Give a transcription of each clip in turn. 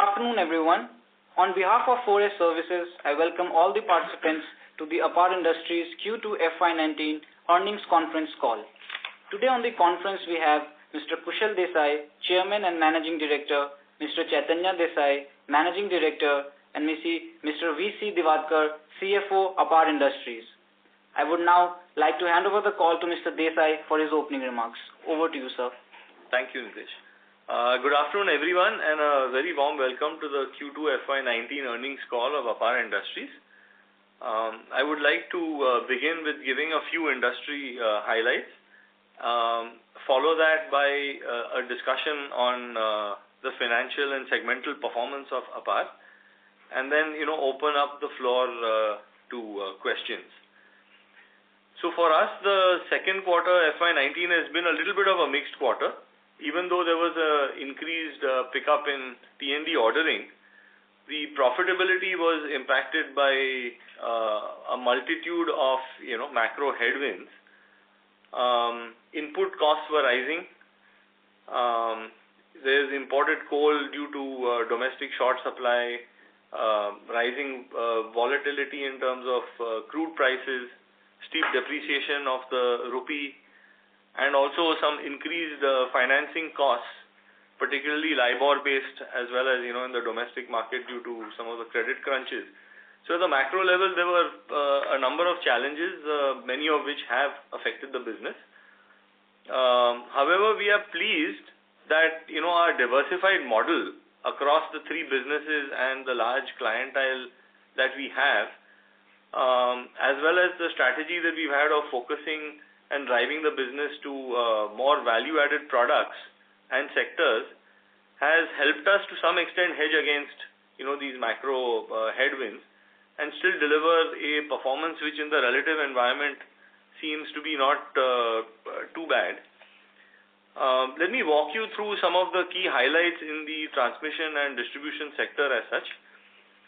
afternoon, everyone. On behalf of 4S Services, I welcome all the participants to the Apar Industries Q2 FY19 earnings conference call. Today on the conference we have Mr. Kushal Desai, Chairman and Managing Director, Mr. Chaitanya Desai, Managing Director, and Mr. V.C. Divadkar, CFO, Apar Industries. I would now like to hand over the call to Mr. Desai for his opening remarks. Over to you, sir. Thank you, Nitesh. Good afternoon, everyone, and a very warm welcome to the Q2 FY19 earnings call of Apar Industries. I would like to begin with giving a few industry highlights, follow that by a discussion on the financial and segmental performance of Apar, and then open up the floor to questions. So for us, the second quarter FY19 has been a little bit of a mixed quarter. Even though there was an increased pickup in T&D ordering, the profitability was impacted by a multitude of macro headwinds. Input costs were rising. There's imported coal due to domestic short supply, rising volatility in terms of crude prices, steep depreciation of the rupee, and also some increased financing costs, particularly LIBOR-based, as well as in the domestic market due to some of the credit crunches. So at the macro level, there were a number of challenges, many of which have affected the business. However, we are pleased that our diversified model across the three businesses and the large clientele that we have, as well as the strategy that we've had of focusing and driving the business to more value-added products and sectors, has helped us to some extent hedge against these macro headwinds and still deliver a performance which in the relative environment seems to be not too bad. Let me walk you through some of the key highlights in the transmission and distribution sector as such.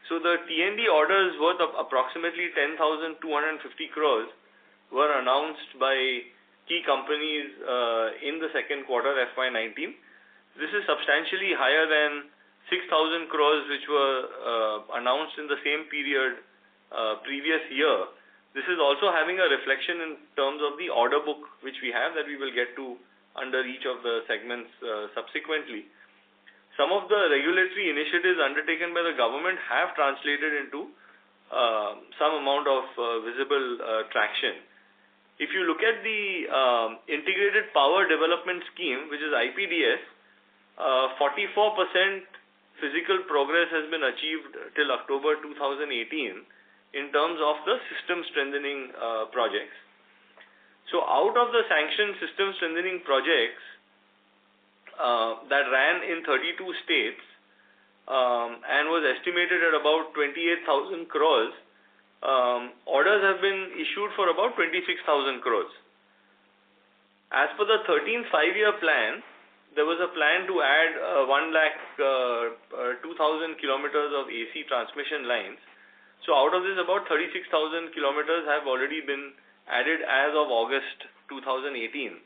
So the T&D orders worth of approximately 10,250 crores were announced by key companies in the second quarter FY19. This is substantially higher than 6,000 crores which were announced in the same period previous year. This is also having a reflection in terms of the order book which we have that we will get to under each of the segments subsequently. Some of the regulatory initiatives undertaken by the government have translated into some amount of visible traction. If you look at the Integrated Power Development Scheme, which is IPDS, 44% physical progress has been achieved till October 2018 in terms of the system strengthening projects. So out of the sanctioned system strengthening projects that ran in 32 states and was estimated at about 28,000 crores, orders have been issued for about 26,000 crores. As per the 13th five-year plan, there was a plan to add 1,02,000 kilometers of AC transmission lines. So out of this, about 36,000 kilometers have already been added as of August 2018.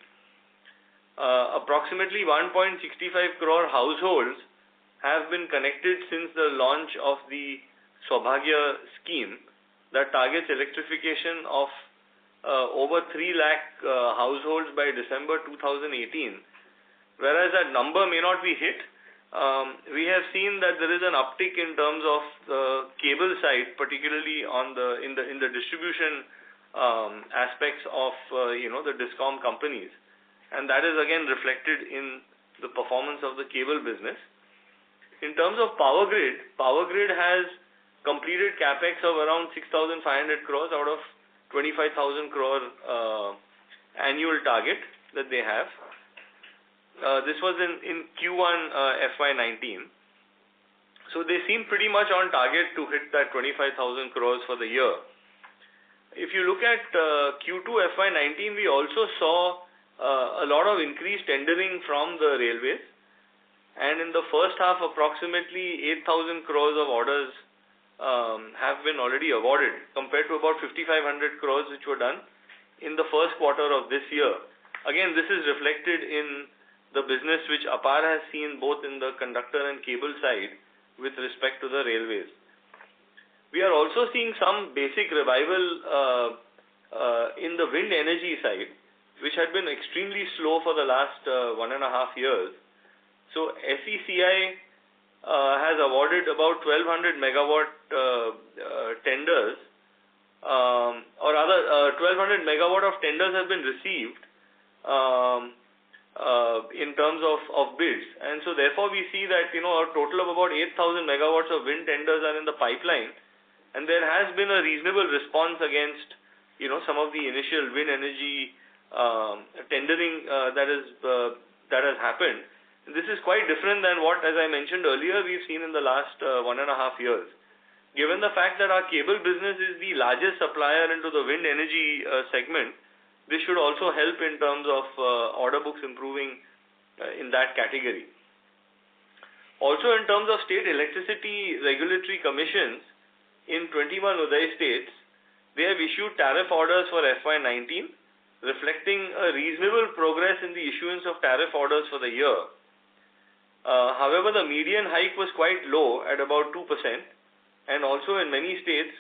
Approximately 1.65 crore households have been connected since the launch of the Saubhagya scheme that targets electrification of over 3 lakh households by December 2018. Whereas that number may not be hit, we have seen that there is an uptick in terms of the cable side, particularly on in the distribution aspects of the DISCOM companies, and that is again reflected in the performance of the cable business. In terms of Power Grid has completed capex of around 6,500 crores out of 25,000 crore annual target that they have. This was in Q1 FY19. So they seem pretty much on target to hit that 25,000 crores for the year. If you look at Q2 FY19, we also saw a lot of increased tendering from the railways. And in the first half, approximately 8,000 crores of orders have been already awarded, compared to about 5,500 crores which were done in the first quarter of this year. Again, this is reflected in the business which Apar has seen both in the conductor and cable side, with respect to the railways. We are also seeing some basic revival in the wind energy side, which had been extremely slow for the last 1.5 years. So SECI has awarded about 1200 megawatt tenders, or rather 1200 megawatt of tenders have been received in terms of bids, and so therefore we see that a total of about 8,000 megawatts of wind tenders are in the pipeline, and there has been a reasonable response against some of the initial wind energy tendering that has happened. This is quite different than what, as I mentioned earlier, we've seen in the last 1.5 years. Given the fact that our cable business is the largest supplier into the wind energy segment, this should also help in terms of order books improving in that category. Also, in terms of state electricity regulatory commissions, in 21 Uday states, they have issued tariff orders for FY19, reflecting a reasonable progress in the issuance of tariff orders for the year. However, the median hike was quite low at about 2%, and also in many states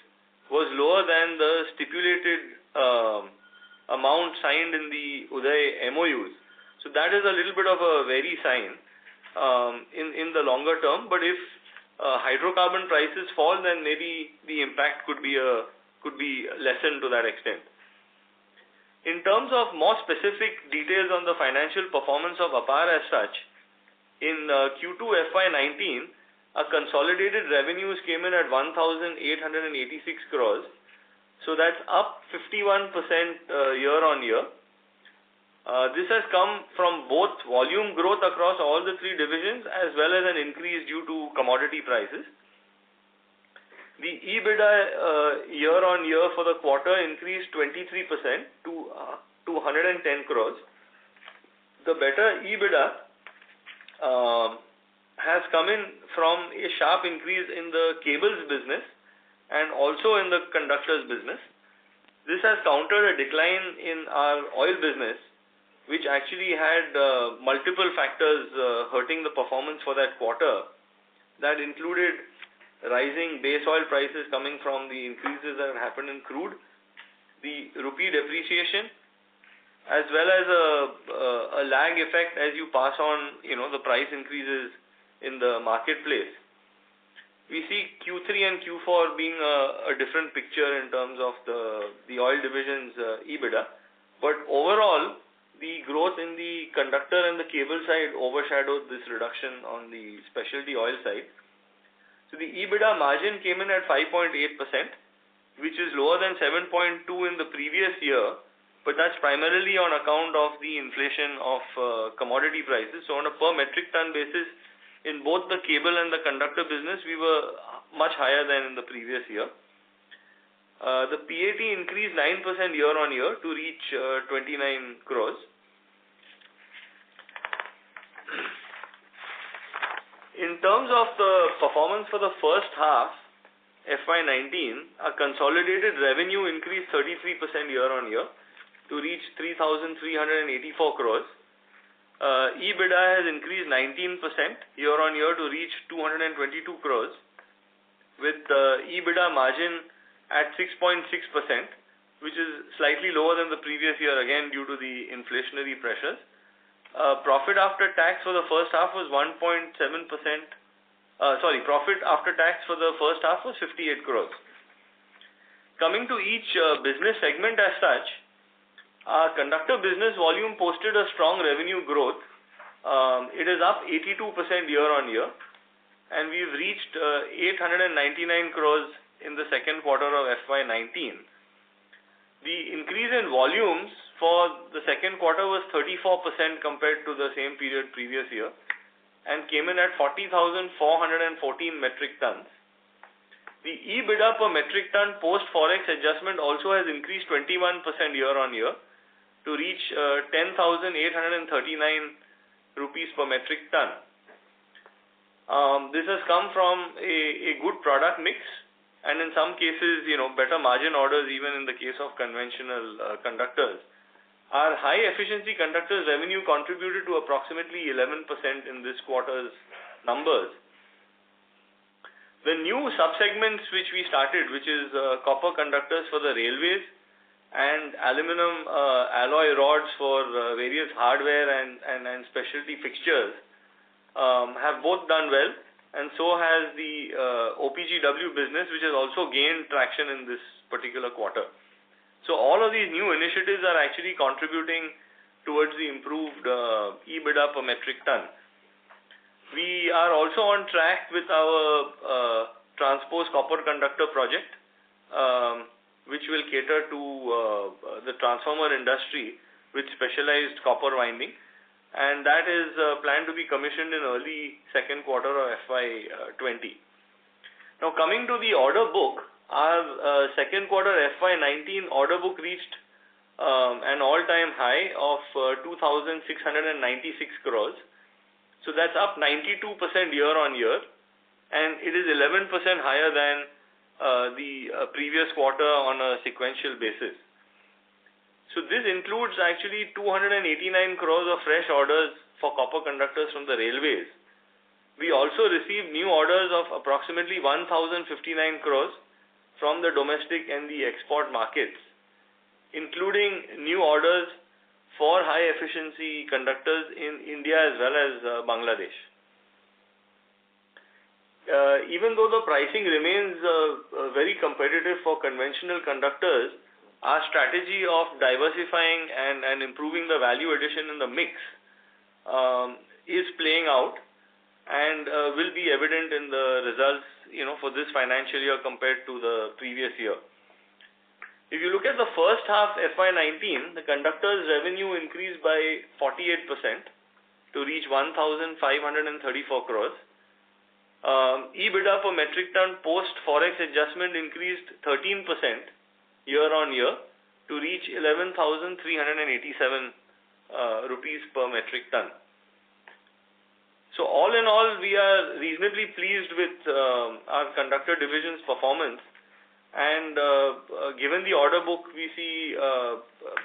was lower than the stipulated amount signed in the Uday MOUs. So that is a little bit of a wary sign in the longer term. But if hydrocarbon prices fall, then maybe the impact could be lessened to that extent. In terms of more specific details on the financial performance of Apar as such, in Q2 FY19, our consolidated revenues came in at 1,886 crores. So that's up 51% year on year. This has come from both volume growth across all the three divisions as well as an increase due to commodity prices. The EBITDA year on year for the quarter increased 23% to 110 crores. The better EBITDA has come in from a sharp increase in the cables business and also in the conductors business. This has countered a decline in our oil business, which actually had multiple factors hurting the performance for that quarter. That included rising base oil prices coming from the increases that happened in crude, the rupee depreciation, as well as a lag effect as you pass on the price increases in the marketplace. We see Q3 and Q4 being a different picture in terms of the oil division's EBITDA, but overall the growth in the conductor and the cable side overshadowed this reduction on the specialty oil side. So the EBITDA margin came in at 5.8%, which is lower than 7.2% in the previous year, but that's primarily on account of the inflation of commodity prices. So on a per metric ton basis, in both the cable and the conductor business, we were much higher than in the previous year. The PAT increased 9% year on year to reach 29 crores. In terms of the performance for the first half, FY19, our consolidated revenue increased 33% year on year to reach 3,384 crores. EBITDA has increased 19% year on year to reach 222 crores, with EBITDA margin at 6.6%, which is slightly lower than the previous year, again due to the inflationary pressures. Profit after tax for the first half was 1.7%. Profit after tax for the first half was 58 crores. Coming to each business segment as such, our conductor business volume posted a strong revenue growth. It is up 82% year on year, and we've reached 899 crores in the second quarter of FY19. The increase in volumes for the second quarter was 34% compared to the same period previous year and came in at 40,414 metric tons. The EBITDA per metric ton post forex adjustment also has increased 21% year on year to reach 10,839 rupees per metric ton. This has come from a good product mix and in some cases, better margin orders even in the case of conventional conductors. Our high efficiency conductors revenue contributed to approximately 11% in this quarter's numbers. The new subsegments which we started, which is copper conductors for the railways and aluminum alloy rods for various hardware and specialty fixtures, have both done well, and so has the OPGW business, which has also gained traction in this particular quarter. So all of these new initiatives are actually contributing towards the improved EBITDA per metric ton. We are also on track with our transpose copper conductor project, which will cater to the transformer industry with specialized copper winding, and that is planned to be commissioned in early second quarter of FY20. Now coming to the order book, our second quarter FY19 order book reached an all-time high of 2,696 crores. So that's up 92% year on year, and it is 11% higher than the previous quarter on a sequential basis. So this includes actually 289 crores of fresh orders for copper conductors from the railways. We also received new orders of approximately 1,059 crores from the domestic and the export markets, including new orders for high efficiency conductors in India as well as Bangladesh. Even though the pricing remains very competitive for conventional conductors, our strategy of diversifying and improving the value addition in the mix is playing out and will be evident in the results, for this financial year compared to the previous year. If you look at the first half FY19, the conductors revenue increased by 48% to reach 1,534 crores. EBITDA per metric ton post forex adjustment increased 13% year on year to reach 11,387 rupees per metric ton. So all in all, we are reasonably pleased with our conductor division's performance. And given the order book, we see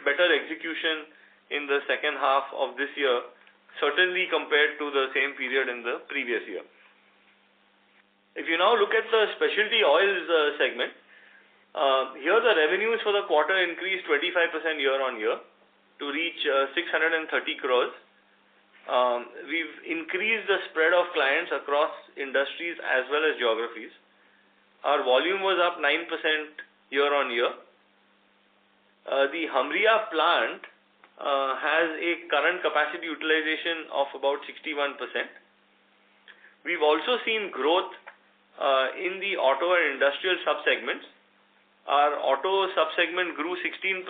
better execution in the second half of this year, certainly compared to the same period in the previous year. If you now look at the specialty oils segment, here the revenues for the quarter increased 25% year on year to reach 630 crores. We've increased the spread of clients across industries as well as geographies. Our volume was up 9% year on year. The Hamria plant has a current capacity utilization of about 61%. We've also seen growth in the auto and industrial subsegments. Our auto subsegment grew 16%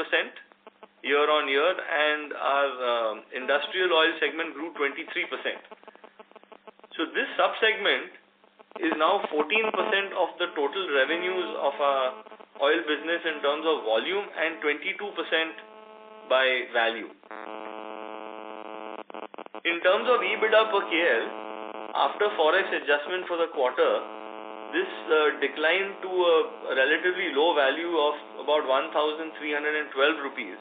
year on year, and our industrial oil segment grew 23%. So this subsegment is now 14% of the total revenues of our oil business in terms of volume and 22% by value. In terms of EBITDA per KL, after forex adjustment for the quarter, this declined to a relatively low value of about 1,312 rupees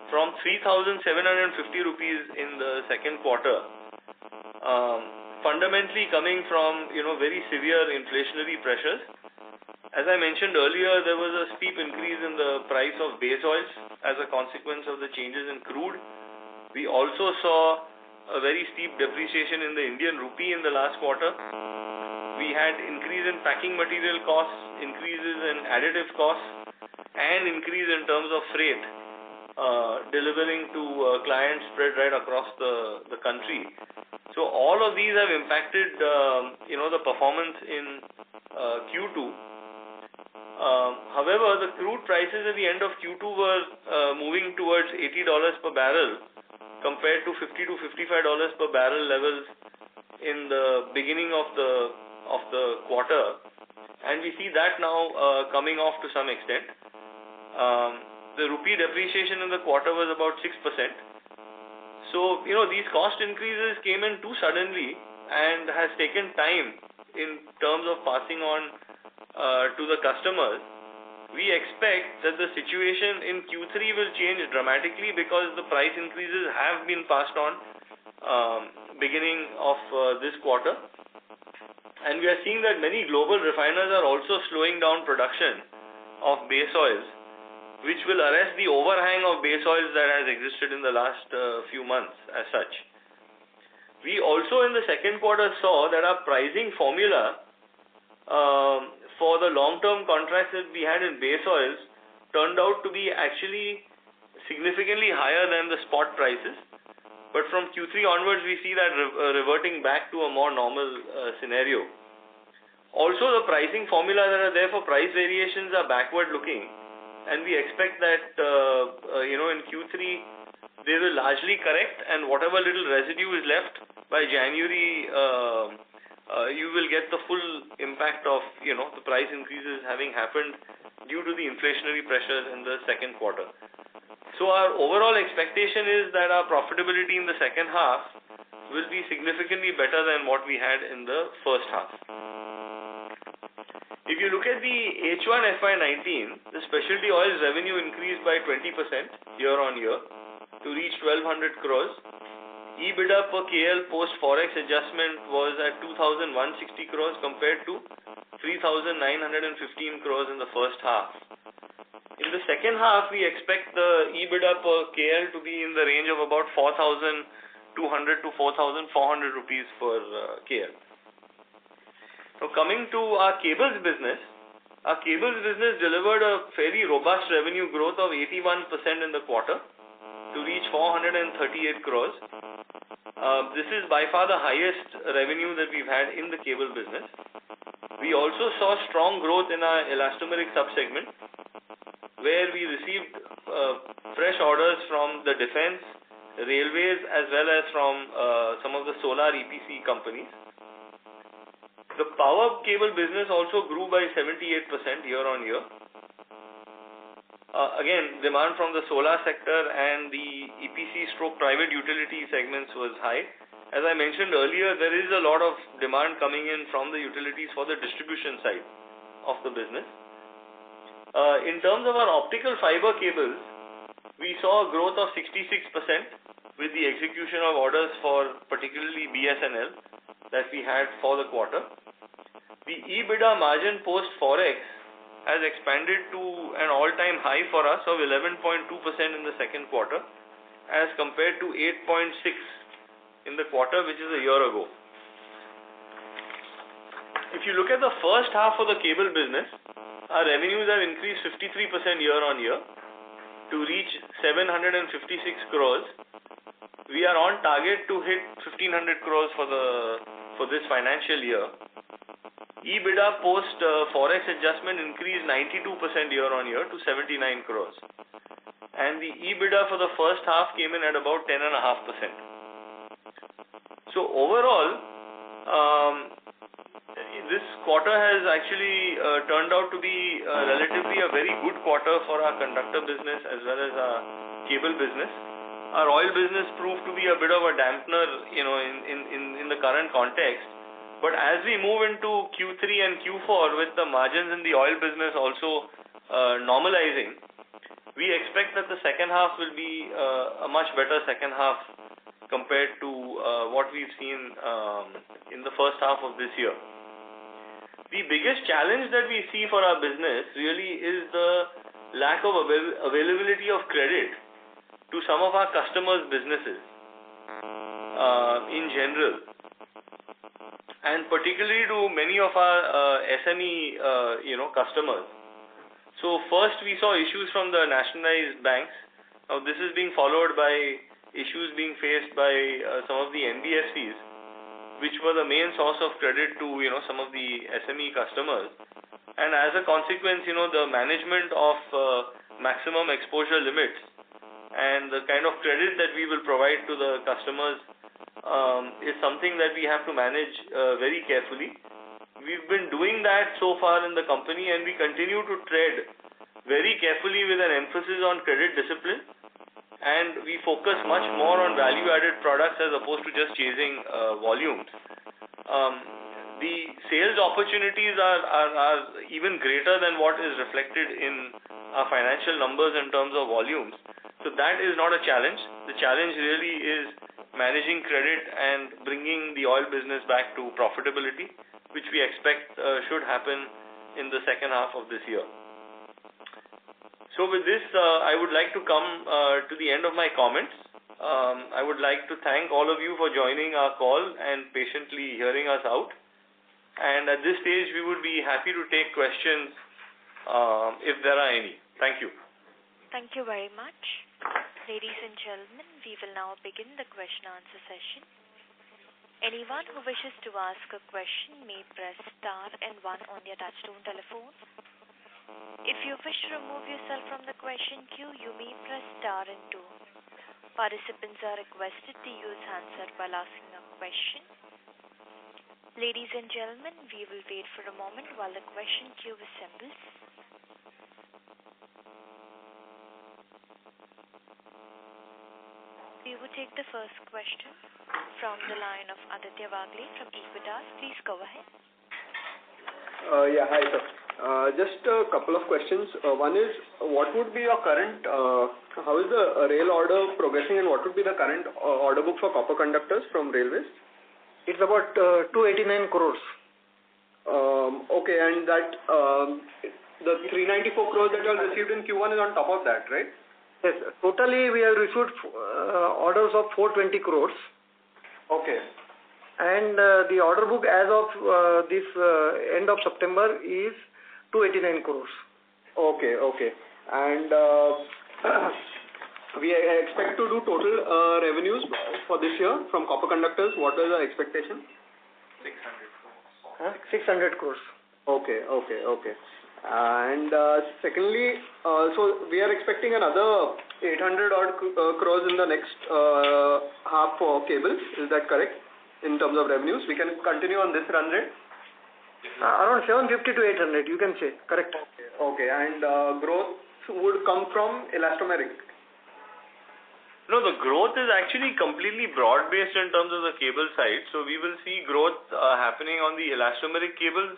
from 3,750 rupees in the second quarter. Fundamentally coming from very severe inflationary pressures. As I mentioned earlier, there was a steep increase in the price of base oils as a consequence of the changes in crude. We also saw a very steep depreciation in the Indian rupee in the last quarter. We had increase in packing material costs, increases in additive costs, and increase in terms of freight delivering to clients spread right across the country. So all of these have impacted the performance in Q2. However, the crude prices at the end of Q2 were moving towards $80 per barrel compared to $50 to $55 per barrel levels in the beginning of the quarter, and we see that now coming off to some extent. The rupee depreciation in the quarter was about 6%. So, these cost increases came in too suddenly and has taken time in terms of passing on to the customers. We expect that the situation in Q3 will change dramatically because the price increases have been passed on beginning of this quarter. And we are seeing that many global refiners are also slowing down production of base oils, which will arrest the overhang of base oils that has existed in the last few months as such. We also in the second quarter saw that our pricing formula for the long-term contracts that we had in base oils turned out to be actually significantly higher than the spot prices. But from Q3 onwards, we see that reverting back to a more normal scenario. Also, the pricing formula that are there for price variations are backward looking, and we expect that in Q3 they will largely correct, and whatever little residue is left by January, you will get the full impact of the price increases having happened due to the inflationary pressures in the second quarter. So our overall expectation is that our profitability in the second half will be significantly better than what we had in the first half. If you look at the H1 FY19, the specialty oils revenue increased by 20% year on year to reach 1200 crores. EBITDA per KL post forex adjustment was at 2160 crores compared to 3915 crores in the first half. In the second half, we expect the EBITDA per KL to be in the range of about 4,200 to 4,400 rupees per KL. Now coming to our cables business delivered a fairly robust revenue growth of 81% in the quarter to reach 438 crores. This is by far the highest revenue that we've had in the cable business. We also saw strong growth in our elastomeric subsegment, where we received fresh orders from the defense, railways, as well as from some of the solar EPC companies. The power cable business also grew by 78% year on year. Again, demand from the solar sector and the EPC stroke private utility segments was high. As I mentioned earlier, there is a lot of demand coming in from the utilities for the distribution side of the business. In terms of our optical fiber cables, we saw a growth of 66% with the execution of orders for particularly BSNL that we had for the quarter. The EBITDA margin post Forex has expanded to an all-time high for us of 11.2% in the second quarter as compared to 8.6% in the quarter which is a year ago. If you look at the first half of the cable business, our revenues have increased 53% year on year to reach 756 crores. We are on target to hit 1500 crores for this financial year. EBITDA post forex adjustment increased 92% year on year to 79 crores. And the EBITDA for the first half came in at about 10.5%. So overall, this quarter has actually turned out to be relatively a very good quarter for our conductor business as well as our cable business. Our oil business proved to be a bit of a dampener, in the current context. But as we move into Q3 and Q4 with the margins in the oil business also normalizing, we expect that the second half will be a much better second half compared to what we've seen in the first half of this year. The biggest challenge that we see for our business really is the lack of availability of credit to some of our customers' businesses in general, and particularly to many of our SME customers. So first we saw issues from the nationalized banks. Now this is being followed by issues being faced by some of the NBFCs, which were the main source of credit to some of the SME customers. And as a consequence, the management of maximum exposure limits and the kind of credit that we will provide to the customers is something that we have to manage very carefully. We've been doing that so far in the company, and we continue to tread very carefully with an emphasis on credit discipline, and we focus much more on value-added products as opposed to just chasing volumes. The sales opportunities are even greater than what is reflected in our financial numbers in terms of volumes. So that is not a challenge. The challenge really is managing credit and bringing the oil business back to profitability. which we expect should happen in the second half of this year. So with this, I would like to come to the end of my comments. I would like to thank all of you for joining our call and patiently hearing us out. And at this stage, we would be happy to take questions if there are any. Thank you. Thank you very much. Ladies and gentlemen, we will now begin the question-answer session. Anyone who wishes to ask a question may press star and 1 on their touchtone telephone. If you wish to remove yourself from the question queue, you may press star and 2. Participants are requested to use handset while asking a question. Ladies and gentlemen, we will wait for a moment while the question queue assembles. We will take the first question from the line of Aditya Wagle from Equitas. Please go ahead. Yeah, hi sir. Just a couple of questions. One is, what would be your current, how is the rail order progressing, and what would be the current order book for copper conductors from railways? It's about 289 crores. Okay, and that the 394 crores that you have received in Q1 is on top of that, right? Yes, totally we have received orders of 420 crores. Okay. And the order book as of this end of September is 289 crores. Okay, okay. And we expect to do total revenues for this year from copper conductors. What is the expectation? 600 crores. Okay, okay, okay. And secondly, so we are expecting another 800 odd crores in the next half for cables. Is that correct? In terms of revenues, we can continue on this run rate? Around 750 to 800, you can say. Correct. Okay, okay. And growth would come from elastomeric? No, the growth is actually completely broad-based in terms of the cable side. So we will see growth happening on the elastomeric cables.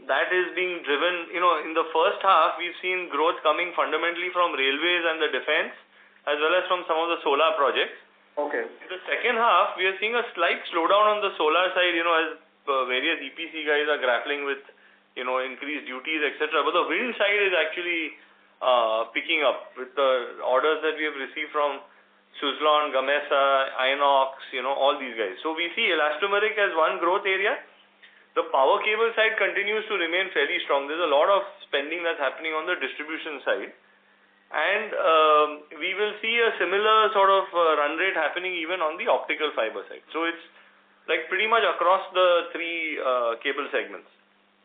That is being driven, in the first half, we've seen growth coming fundamentally from railways and the defense, as well as from some of the solar projects. Okay. In the second half, we are seeing a slight slowdown on the solar side, as various EPC guys are grappling with, increased duties, etc. But the wind side is actually picking up with the orders that we have received from Suzlon, Gamesa, Inox, all these guys. So we see elastomeric as one growth area. The power cable side continues to remain fairly strong. There's a lot of spending that's happening on the distribution side. And we will see a similar sort of run rate happening even on the optical fiber side. So it's like pretty much across the three cable segments.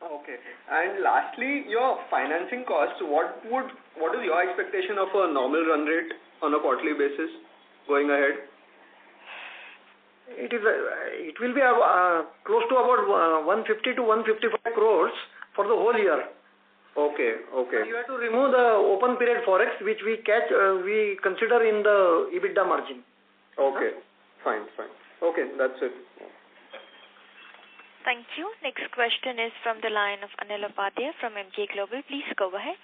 Okay. And lastly, your financing costs, what is your expectation of a normal run rate on a quarterly basis going ahead? It will be close to about 150 to 155 crores for the whole year. Okay, okay. You have to remove the open period forex, which we consider in the EBITDA margin. Okay, fine. Okay, that's it. Thank you. Next question is from the line of Anil Upadhyay from Emkay Global. Please go ahead.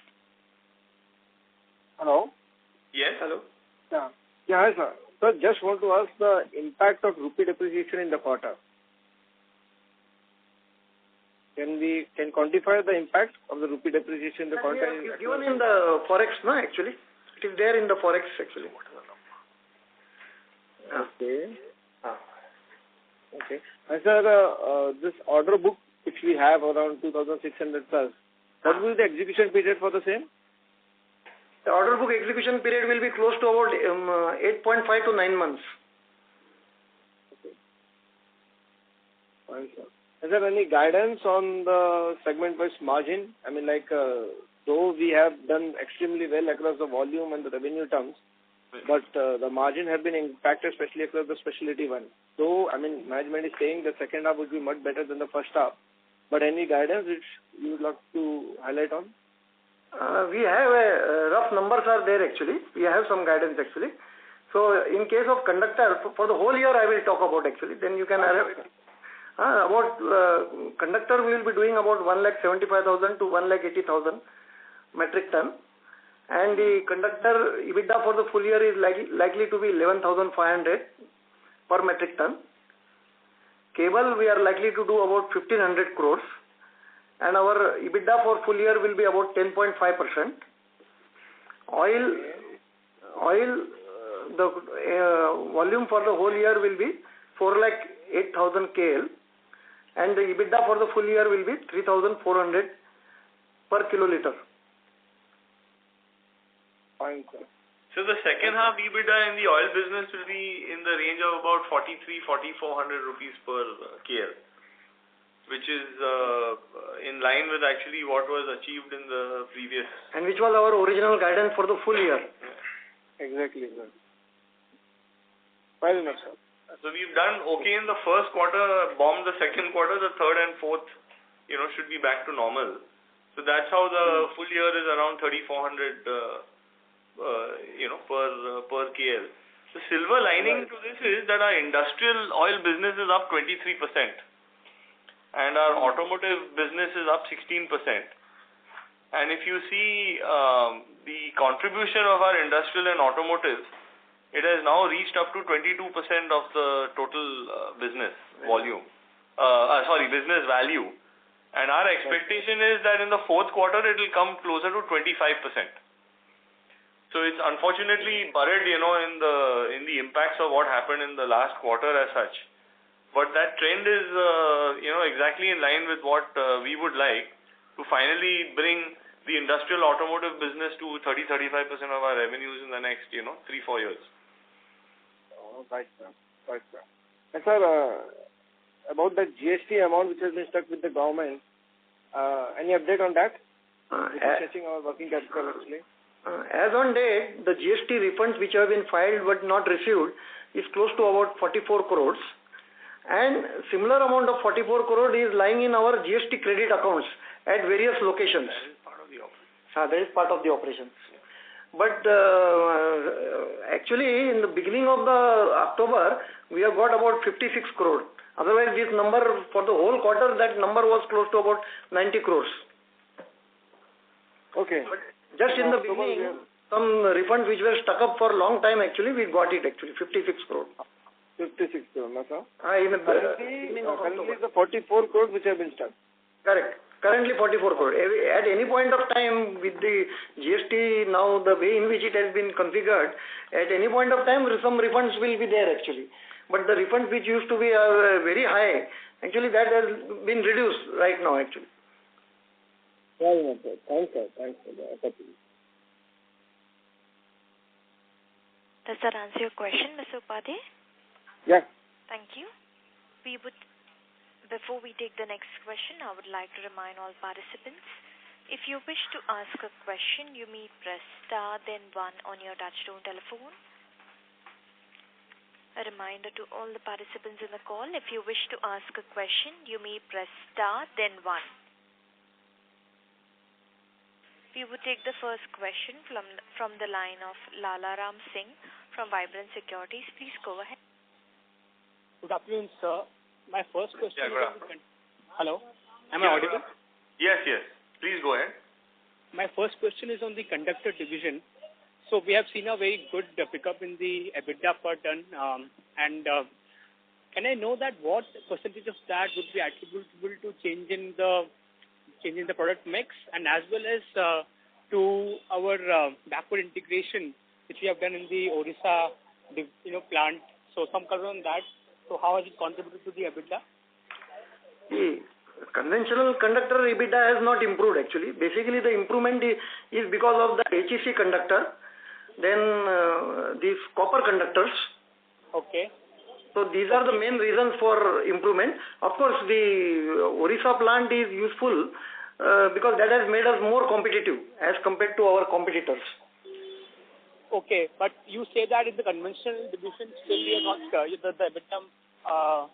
Hello? Yes. Hello? Yeah, hi sir. So just want to ask the impact of rupee depreciation in the quarter. Can quantify the impact of the rupee depreciation in the quarter? Given in the forex, no, actually. It is there in the forex, actually. Okay. Okay. And sir, this order book which we have around 2,600 plus, what will be the execution period for the same? The order book execution period will be close to about 8.5 to 9 months. Okay. Fine, sir. Is there any guidance on the segment-wise margin? I mean, though we have done extremely well across the volume and the revenue terms, but the margin have been impacted, especially across the specialty one. So, management is saying the second half would be much better than the first half. But any guidance which you would like to highlight on? We have rough numbers are there actually. We have some guidance actually. So, in case of conductor, for the whole year I will talk about actually. Then you can about conductor we will be doing about 1,75,000 to 1,80,000 metric ton. And the conductor EBITDA for the full year is likely to be 11,500 per metric ton. cable we are likely to do about 1500 crores, and our EBITDA for full year will be about 10.5%. Oil, the volume for the whole year will be 4,08,000 KL, and the EBITDA for the full year will be 3,400 per kiloliter. Fine, sir. So the second half EBITDA in the oil business will be in the range of about 4,400 rupees per KL, which is in line with actually what was achieved in the previous. And which was our original guidance for the full year. Exactly, sir. Fair enough, sir. So we've done okay in the first quarter, bombed the second quarter, the third and fourth, should be back to normal. So that's how the full year is around 3,400, per KL. The silver lining to this is that our industrial oil business is up 23%, and our automotive business is up 16%. And if you see the contribution of our industrial and automotive, it has now reached up to 22% of the total business volume. Business value. And our expectation is that in the fourth quarter it will come closer to 25%. So it's unfortunately buried, in the impacts of what happened in the last quarter as such. But that trend is, exactly in line with what we would like to finally bring the industrial automotive business to 30-35% of our revenues in the next, 3-4 years. Right, sir. Right, sir. And sir, about the GST amount which has been stuck with the government, any update on that? Stretching our working capital actually. As on date, the GST refunds which have been filed but not received is close to about 44 crores. And similar amount of 44 crore is lying in our GST credit accounts at various locations. That is part of the operation. But actually, in the beginning of the October, we have got about 56 crore. Otherwise, this number for the whole quarter, that number was close to about 90 crores. Okay. But just in the beginning, some refunds which were stuck up for a long time, actually, we got it actually, 56 crore. 56 crore, no, sir? Currently, the 44 crores which have been stuck. Correct. Currently 44 crore. At any point of time with the GST now, the way in which it has been configured, at any point of time some refunds will be there actually. But the refunds which used to be very high, actually that has been reduced right now actually. Very much, sir. Thanks for the opportunity. Does that answer your question, Mr. Upadhyay? Yeah. Thank you. Before we take the next question, I would like to remind all participants, if you wish to ask a question, you may press star then 1 on your touchtone telephone. A reminder to all the participants in the call, if you wish to ask a question, you may press star then 1. We would take the first question from the line of Lalaram Singh from Vibrant Securities. Please go ahead. Good afternoon, sir. My first question is hello? Am I audible? Yes. Please go ahead. My first question is on the conductor division. So we have seen a very good pickup in the EBITDA per ton. Can I know that what percentage of that would be attributable to change in the product mix, and as well as to our backward integration which we have done in the Odisha plant. So some color on that. So how has it contributed to the EBITDA? Conventional conductor EBITDA has not improved actually. Basically the improvement is because of the HEC conductor, then these copper conductors. Okay. So these are the main reasons for improvement. Of course the Odisha plant is useful because that has made us more competitive as compared to our competitors. Okay, but you say that in the conventional division still we are not the EBITDA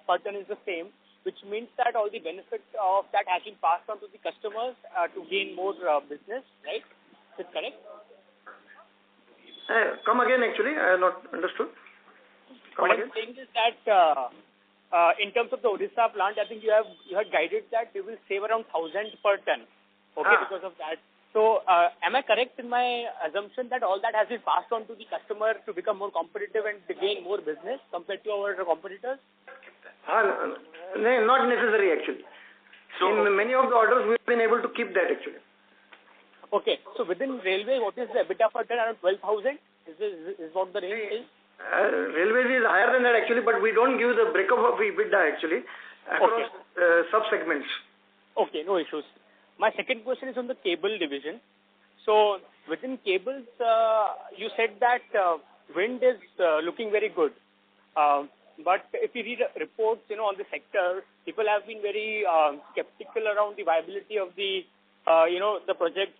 per ton is the same, which means that all the benefits of that has been passed on to the customers to gain more business, right? Is it correct? Come again actually, I have not understood. What I'm saying is that in terms of the Odisha plant, I think you had guided that you will save around 1,000 per ton. Okay, because of that. So, am I correct in my assumption that all that has been passed on to the customer to become more competitive and to gain more business compared to our competitors? No, not necessary actually. So, in many of the orders, we've been able to keep that actually. Okay. So within railway, what is the EBITDA per ton? Around 12,000? Is what the range is? Railways is higher than that actually, but we don't give the breakup of EBITDA actually across sub-segments. Okay, no issues. My second question is on the cable division. So within cables, you said that wind is looking very good. But if you read reports, on the sector, people have been very skeptical around the viability of the, the projects,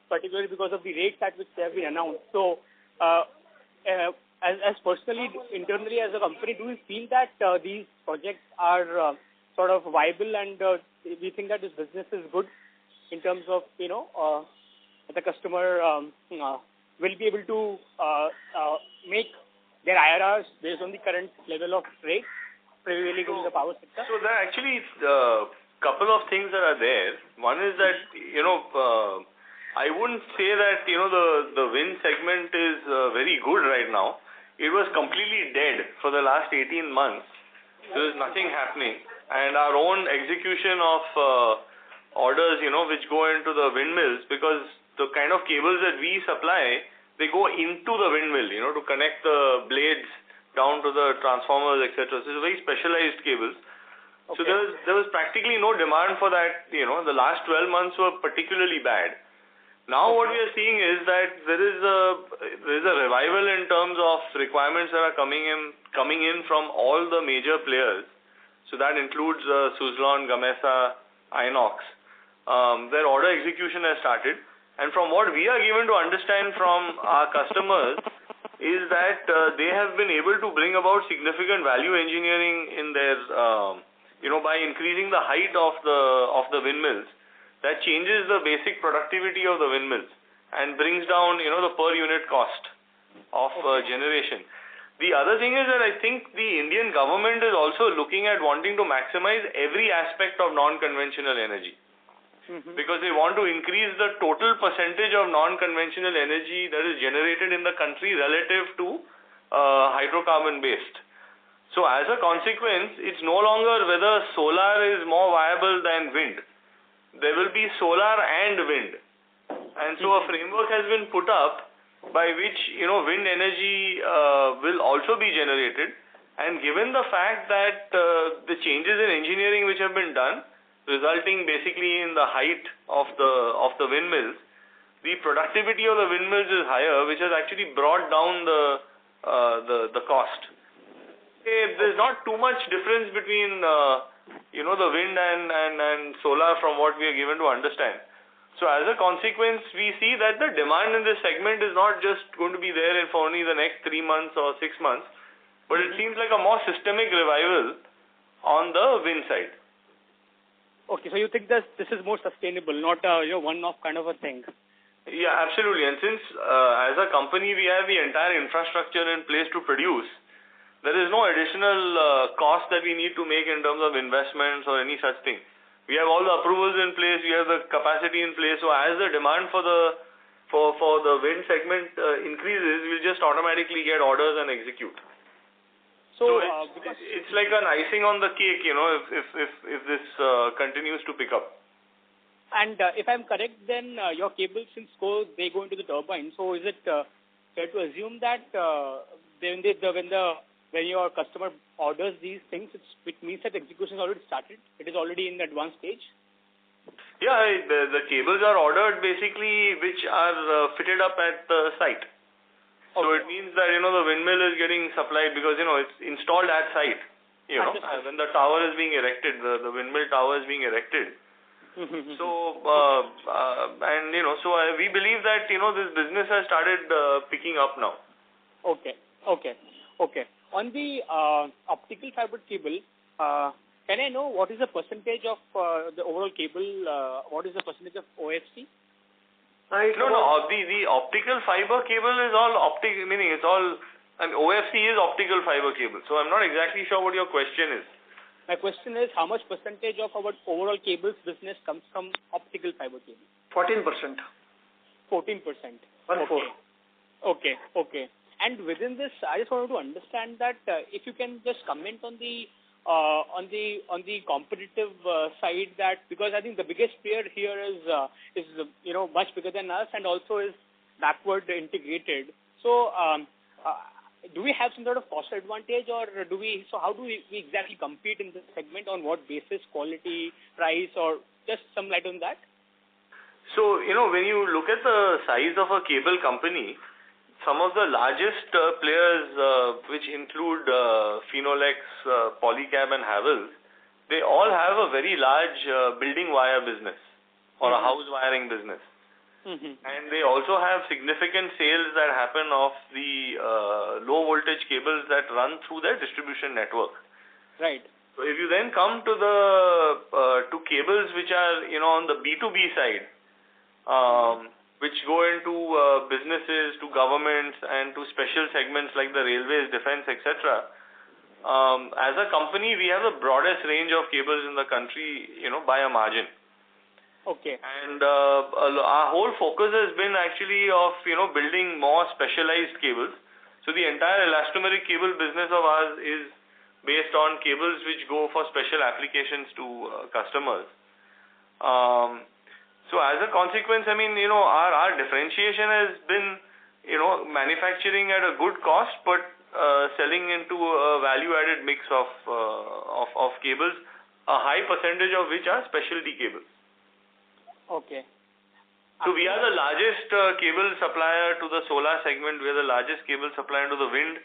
particularly because of the rates at which they have been announced. So, as personally, internally as a company, do you feel that these projects are sort of viable, and we think that this business is good in terms of, the customer will be able to make their IRRs based on the current level of rate prevailing in the power sector? So there are actually a couple of things that are there. One is that, I wouldn't say that, the wind segment is very good right now. It was completely dead for the last 18 months. There was nothing happening. And our own execution of orders, which go into the windmills, because the kind of cables that we supply, they go into the windmill, to connect the blades down to the transformers, etc. So it's very specialized cables. Okay. So there was practically no demand for that. The last 12 months were particularly bad. Now what we are seeing is that there is a revival in terms of requirements that are coming in from all the major players. So that includes Suzlon, Gamesa, Inox. Their order execution has started. And from what we are given to understand from our customers is that they have been able to bring about significant value engineering in their, by increasing the height of the windmills. That changes the basic productivity of the windmills and brings down, the per unit cost of generation. The other thing is that I think the Indian government is also looking at wanting to maximize every aspect of non-conventional energy. Because they want to increase the total percentage of non-conventional energy that is generated in the country relative to hydrocarbon based. So as a consequence, it's no longer whether solar is more viable than wind. There will be solar and wind. And so a framework has been put up by which, wind energy will also be generated. And given the fact that the changes in engineering which have been done, resulting basically in the height of the windmills, the productivity of the windmills is higher, which has actually brought down the cost. There's not too much difference between the wind and solar from what we are given to understand. So as a consequence, we see that the demand in this segment is not just going to be there for only the next 3 months or 6 months, but it seems like a more systemic revival on the wind side. Okay, so you think that this is more sustainable, not a one-off kind of a thing? Yeah, absolutely. And since as a company we have the entire infrastructure in place to produce, there is no additional cost that we need to make in terms of investments or any such thing. We have all the approvals in place, we have the capacity in place. So as the demand for the wind segment increases, we'll just automatically get orders and execute. So it's like an icing on the cake, if this continues to pick up. And if I'm correct, then your cables since they go into the turbine. So is it fair to assume that when your customer orders these things, it means that execution is already started? It is already in the advanced stage? Yeah, the cables are ordered basically, which are fitted up at the site. So it means that, the windmill is getting supplied because, it's installed at site. When the tower is being erected, the windmill tower is being erected. So, we believe that, this business has started picking up now. Okay. On the optical fiber cable, can I know what is the percentage of the overall cable, what is the percentage of OFC? No. The optical fiber cable is all optic, meaning it's all, OFC is optical fiber cable. So I'm not exactly sure what your question is. My question is, how much percentage of our overall cables business comes from optical fiber cable? 14%. 14%. Okay. And within this, I just wanted to understand that if you can just comment on the on the competitive side, that because I think the biggest player here is much bigger than us and also is backward integrated. So do we have some sort of cost advantage, or do we? So how do we exactly compete in this segment? On what basis? Quality, price, or just some light on that? So, when you look at the size of a cable company, some of the largest players, which include Finolex, Polycab and Havells, they all have a very large building wire business or a house wiring business. And they also have significant sales that happen of the low voltage cables that run through their distribution network. Right. So if you then come to the to cables which are on the B2B side, which go into businesses, to governments, and to special segments like the railways, defense, etc. As a company, we have the broadest range of cables in the country, by a margin. Okay. And our whole focus has been actually of building more specialized cables. So the entire elastomeric cable business of ours is based on cables which go for special applications to customers. So as a consequence, our differentiation has been, manufacturing at a good cost, but selling into a value-added mix of cables, a high percentage of which are specialty cables. Okay. So we are the largest cable supplier to the solar segment. We are the largest cable supplier to the wind.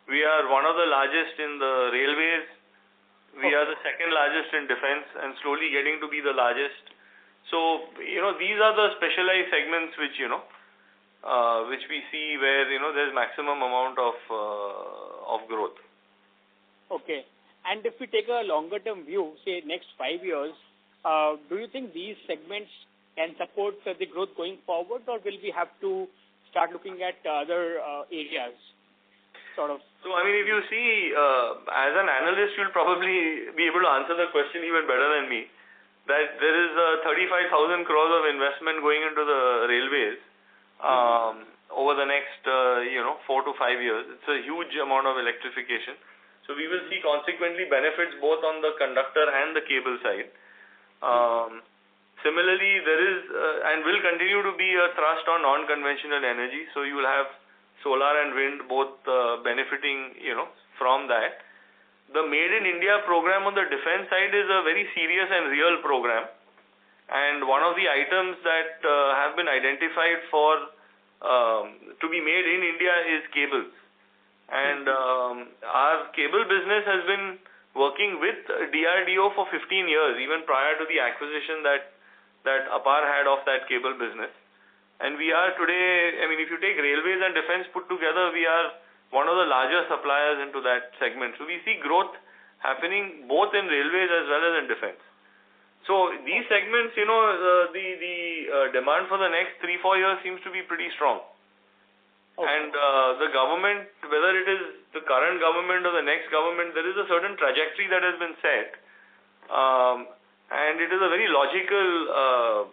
We are one of the largest in the railways. We are the second largest in defense and slowly getting to be the largest. So, these are the specialized segments which, which we see where, there's maximum amount of growth. Okay. And if we take a longer term view, say next 5 years, do you think these segments can support the growth going forward, or will we have to start looking at other areas? Sort of. So, if you see, as an analyst, you'll probably be able to answer the question even better than me, that there is 35,000 crores of investment going into the railways over the next 4 to 5 years. It's a huge amount of electrification. So we will see consequently benefits both on the conductor and the cable side. Similarly, there is and will continue to be a thrust on non-conventional energy. So you will have solar and wind both benefiting, from that. The Made in India program on the defense side is a very serious and real program. And one of the items that have been identified for to be made in India is cables. And our cable business has been working with DRDO for 15 years, even prior to the acquisition that Apar had of that cable business. And we are today, if you take railways and defense put together, we are one of the larger suppliers into that segment. So we see growth happening both in railways as well as in defense. So these segments, the demand for the next 3-4 years seems to be pretty strong. Okay. And the government, whether it is the current government or the next government, there is a certain trajectory that has been set. And it is a very logical,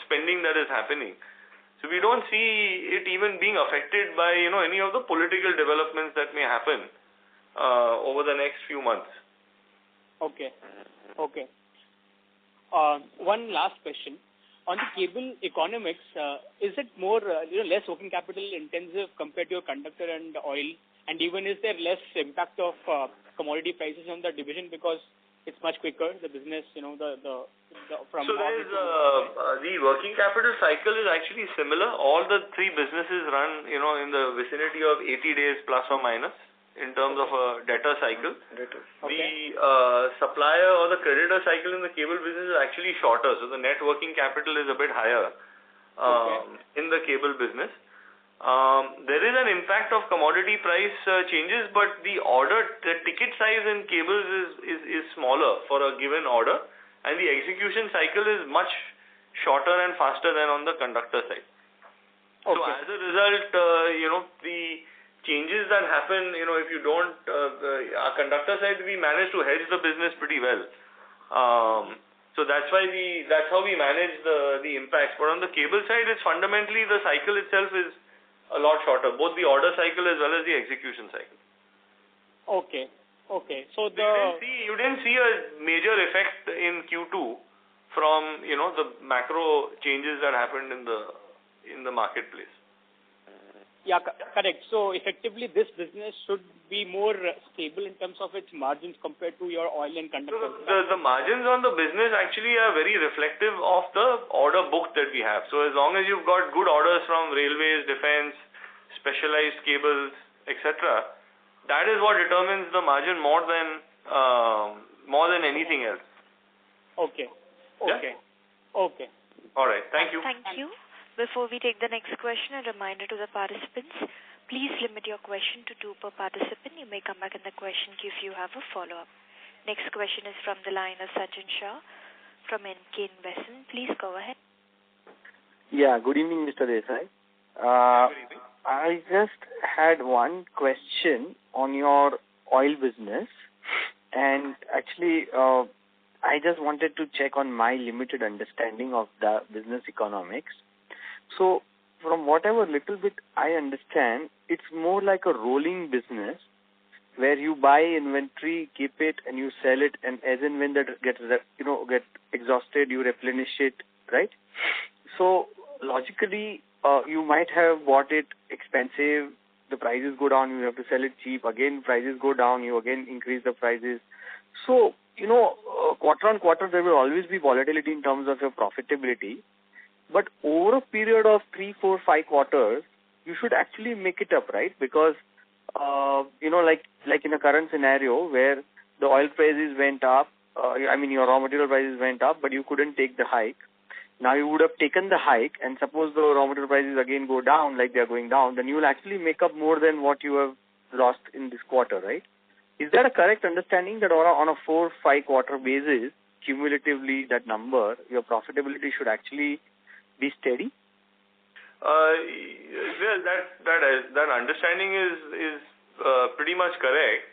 spending that is happening. So we don't see it even being affected by, any of the political developments that may happen over the next few months. Okay. One last question. On the cable economics, is it more, less working capital intensive compared to your conductor and oil? And even is there less impact of commodity prices on the division because it's much quicker, the business, from... So there is, the working capital cycle is actually similar. All the three businesses run, in the vicinity of 80 days plus or minus in terms of a debtor cycle. Okay. The supplier or the creditor cycle in the cable business is actually shorter. So the net working capital is a bit higher in the cable business. There is an impact of commodity price changes, but the ticket size in cables is smaller for a given order, and the execution cycle is much shorter and faster than on the conductor side. Okay. So as a result, the changes that happen, if you don't, our conductor side, we manage to hedge the business pretty well. So that's how we manage the impacts. But on the cable side, it's fundamentally the cycle itself is a lot shorter, both the order cycle as well as the execution cycle. Okay. Okay. So you didn't see a major effect in Q2 from, the macro changes that happened in the marketplace. Yeah, correct. So effectively, this business should be more stable in terms of its margins compared to your oil and conductor. So the margins on the business actually are very reflective of the order book that we have. So as long as you've got good orders from railways, defense, specialized cables, etc., that is what determines the margin more than anything else. Okay. Yeah? Okay. All right. Thank you. Thank you. Before we take the next question, a reminder to the participants, please limit your question to 2 per participant. You may come back in the question queue if you have a follow-up. Next question is from the line of Sachin Shah from NK Investment. Please go ahead. Yeah, good evening, Mr. Desai. Good evening. I just had one question on your oil business, and actually I just wanted to check on my limited understanding of the business economics. So from whatever little bit I understand, it's more like a rolling business where you buy inventory, keep it, and you sell it, and as and when that gets exhausted, you replenish it, right? So logically, you might have bought it expensive, the prices go down, you have to sell it cheap, again prices go down, you again increase the prices. So, quarter on quarter there will always be volatility in terms of your profitability, but over a period of 3, 4, 5 quarters, you should actually make it up, right? Because, like in a current scenario where the oil prices went up, your raw material prices went up, but you couldn't take the hike. Now you would have taken the hike, and suppose the raw material prices again go down like they are going down, then you will actually make up more than what you have lost in this quarter, right? Is that a correct understanding that on a 4, 5 quarter basis, cumulatively that number, your profitability should actually be steady? Well, that understanding is pretty much correct.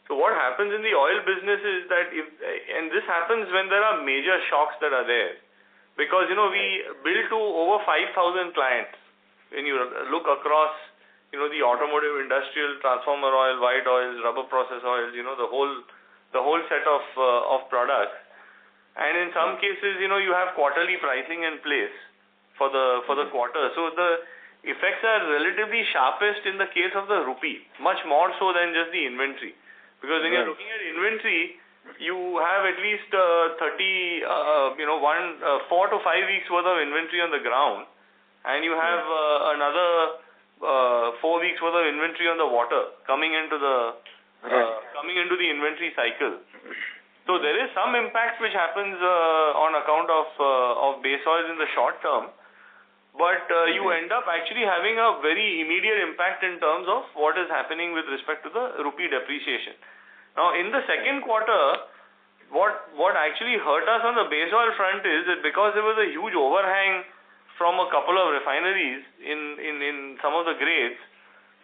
So what happens in the oil business is that and this happens when there are major shocks that are there. Because, we bill to over 5,000 clients. When you look across, the automotive, industrial, transformer oil, white oils, rubber process oils, the whole set of products. And in some cases, you have quarterly pricing in place for the quarter. So the effects are relatively sharpest in the case of the rupee, much more so than just the inventory. Because when you're looking at inventory, you have at least 4 to 5 weeks worth of inventory on the ground, and you have another 4 weeks worth of inventory on the water coming into the inventory cycle. So there is some impact which happens on account of base oils in the short term, but you end up actually having a very immediate impact in terms of what is happening with respect to the rupee depreciation. Now, in the second quarter, what actually hurt us on the base oil front is that because there was a huge overhang from a couple of refineries in some of the grades,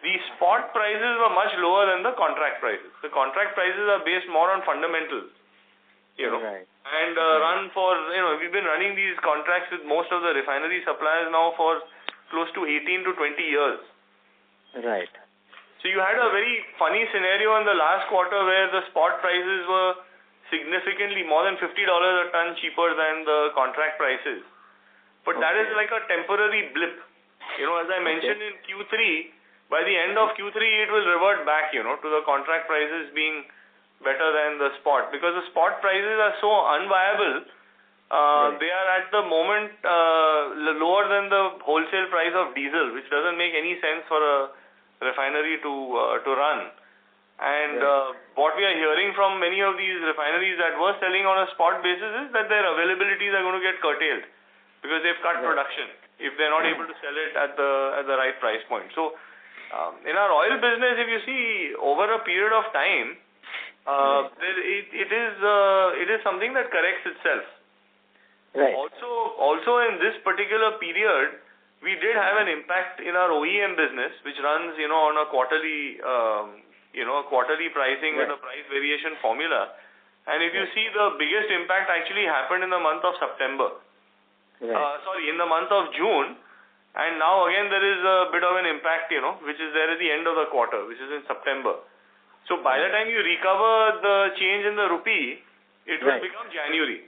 the spot prices were much lower than the contract prices. The contract prices are based more on fundamentals, Right. and run for, we've been running these contracts with most of the refinery suppliers now for close to 18 to 20 years. Right. So you had a very funny scenario in the last quarter where the spot prices were significantly more than $50 a ton cheaper than the contract prices. But that is like a temporary blip. As I mentioned in Q3, by the end of Q3 it will revert back, to the contract prices being better than the spot. Because the spot prices are so unviable, they are at the moment lower than the wholesale price of diesel, which doesn't make any sense for a refinery to run. And what we are hearing from many of these refineries that were selling on a spot basis is that their availabilities are going to get curtailed because they've cut production if they're not able to sell it at the right price point. So in our oil business, if you see over a period of time, it is something that corrects itself. Right. Also in this particular period, we did have an impact in our OEM business, which runs, on a quarterly, quarterly pricing with a price variation formula. And if you see, the biggest impact actually happened in the month of September. In the month of June. And now again there is a bit of an impact, which is there at the end of the quarter, which is in September. So by the time you recover the change in the rupee, it will become January.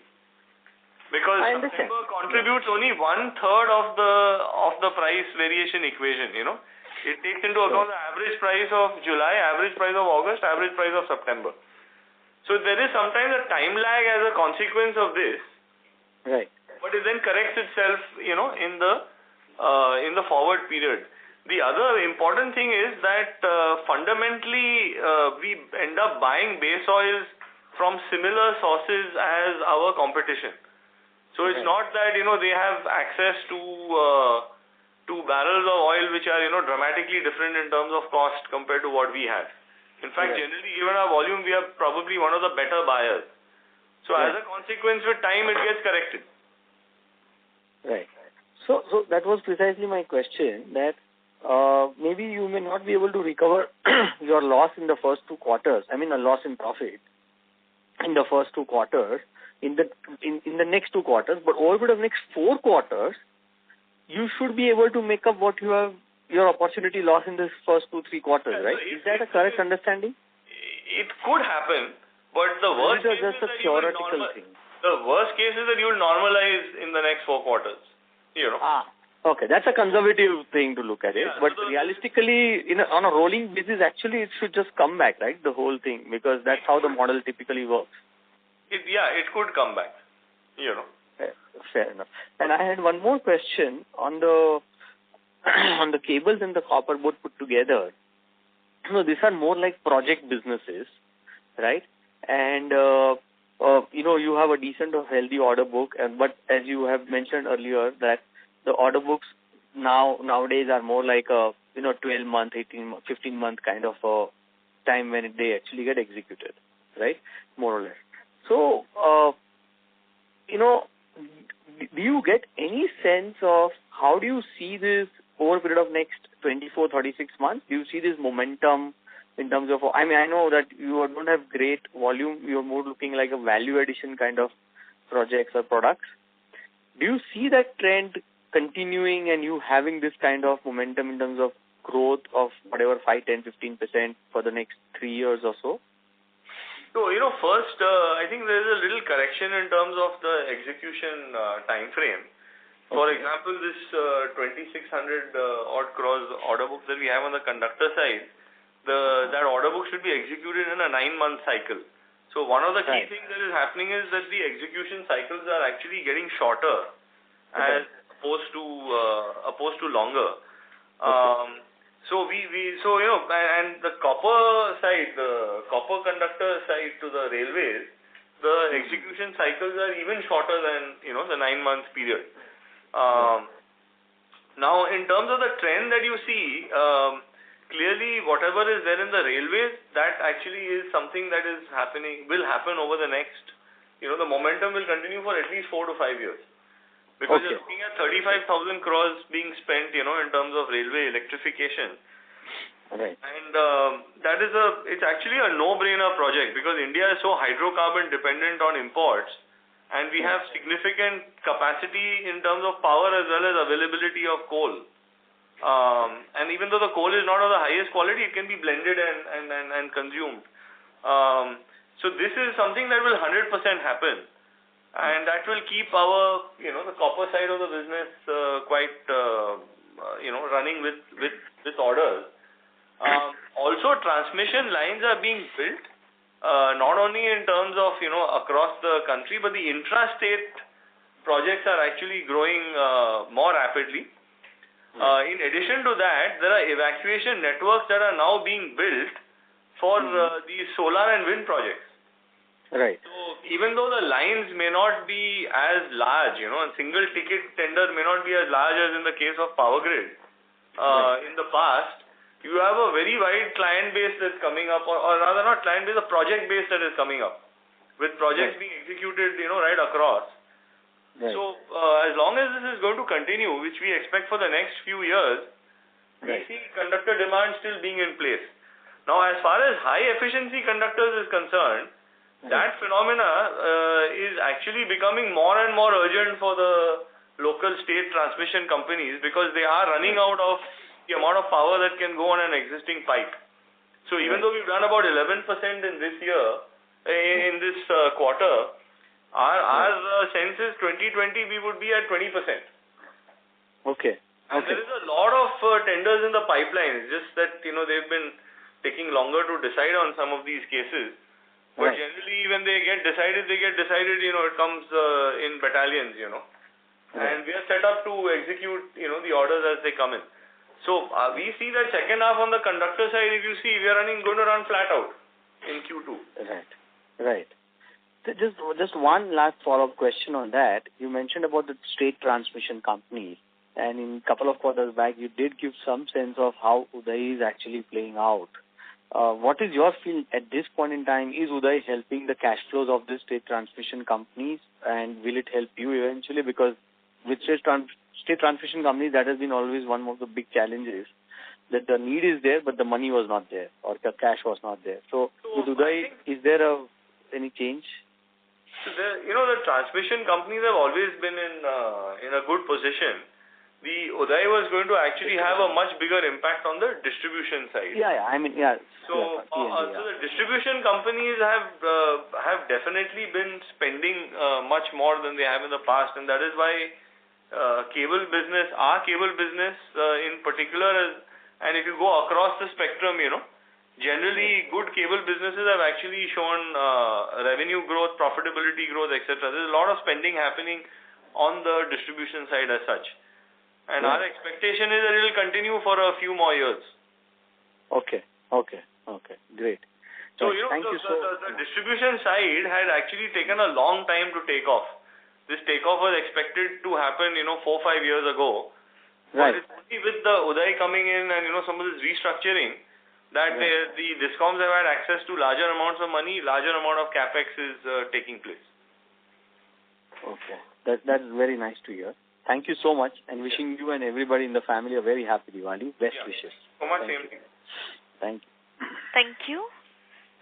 Because September contributes only 1/3 of the price variation equation, you know. It takes into account the average price of July, average price of August, average price of September. So there is sometimes a time lag as a consequence of this. Right. But it then corrects itself, you know, in the forward period. The other important thing is that fundamentally we end up buying base oils from similar sources as our competition. So it's not that, you know, they have access to barrels of oil which are, you know, dramatically different in terms of cost compared to what we have. In fact, generally, given our volume, we are probably one of the better buyers. So as a consequence, with time, it gets corrected. Right. So that was precisely my question, that maybe you may not be able to recover your loss in the first 2 quarters. I mean, a loss in profit in the first 2 quarters, in the next 2 quarters, but over the next 4 quarters, you should be able to make up what you have, your opportunity loss in the first 2-3 quarters, right? Is that a correct understanding? It could happen, but the worst case is that you will normalize in the next 4 quarters. You know. Okay, that's a conservative thing to look at it. But realistically, on a rolling basis, actually, it should just come back, right? The whole thing, because that's how the model typically works. It could come back. You know. Fair enough. And I had one more question on the on the cables and the copper both put together. These are more like project businesses, right? And you have a decent or healthy order book, but as you have mentioned earlier, that the order books nowadays are more like a 12-month, 18-month, 15-month kind of a time when they actually get executed, right? More or less. So, do you get any sense of how do you see this over a period of next 24, 36 months? Do you see this momentum in terms of, I know that you don't have great volume, you're more looking like a value addition kind of projects or products. Do you see that trend continuing and you having this kind of momentum in terms of growth of whatever 5, 10, 15% for the next 3 years or so? So, first, I think there is a little correction in terms of the execution time frame. For example, this 2,600 odd crores order book that we have on the conductor side, that order book should be executed in a 9-month cycle. So one of the key things that is happening is that the execution cycles are actually getting shorter as opposed to longer. And the copper side, the copper conductor side to the railways, the execution cycles are even shorter than, the 9-month period. Now, in terms of the trend that you see, clearly whatever is there in the railways, that actually is something that will happen over the next, the momentum will continue for at least 4 to 5 years. Because you're looking at 35,000 crores being spent, in terms of railway electrification. Right. And it's actually a no-brainer project because India is so hydrocarbon dependent on imports, and we have significant capacity in terms of power as well as availability of coal. And even though the coal is not of the highest quality, it can be blended and consumed. So this is something that will 100% happen. And that will keep our, the copper side of the business quite, running with orders. Also, transmission lines are being built, not only in terms of, across the country, but the intrastate projects are actually growing more rapidly. In addition to that, there are evacuation networks that are now being built for these solar and wind projects. Right. So even though the lines may not be as large, a single ticket tender may not be as large as in the case of Power Grid in the past, you have a very wide client base that's coming up, or rather not client base, a project base that is coming up, with projects being executed, right across. Right. So as long as this is going to continue, which we expect for the next few years, we see conductor demand still being in place. Now, as far as high efficiency conductors is concerned, that phenomena is actually becoming more and more urgent for the local state transmission companies because they are running out of the amount of power that can go on an existing pipe. So even though we've done about 11% in this year, in this quarter, our sense is 2020 we would be at 20%. Okay. And there is a lot of tenders in the pipeline. It's just that, they've been taking longer to decide on some of these cases. But generally, when they get decided, it comes in battalions, And we are set up to execute, the orders as they come in. So we see that second half on the conductor side, if you see, we are going to run flat out in Q2. Right. So just one last follow-up question on that. You mentioned about the state transmission company, and in a couple of quarters back, you did give some sense of how Uday is actually playing out. What is your feel at this point in time? Is Uday helping the cash flows of the state transmission companies, and will it help you eventually? Because with state transmission companies, that has been always one of the big challenges, that the need is there, but the money was not there, or the cash was not there. So with Uday, is there any change? So the transmission companies have always been in a good position. The Uday was going to actually have a much bigger impact on the distribution side. So the distribution companies have definitely been spending much more than they have in the past, and that is why our cable business in particular, and if you go across the spectrum, generally good cable businesses have actually shown revenue growth, profitability growth, etc. There's a lot of spending happening on the distribution side as such. And our expectation is that it will continue for a few more years. Okay. Great. So, the distribution side had actually taken a long time to take off. This takeoff was expected to happen, 4-5 years ago. Right. But it's only with the Uday coming in and, some of this restructuring that the DISCOMs have had access to larger amounts of money, larger amount of capex is taking place. Okay. That's very nice to hear. Thank you so much, and wishing you and everybody in the family a very happy Diwali. Best wishes. So much same thing. Thank you. Thank you.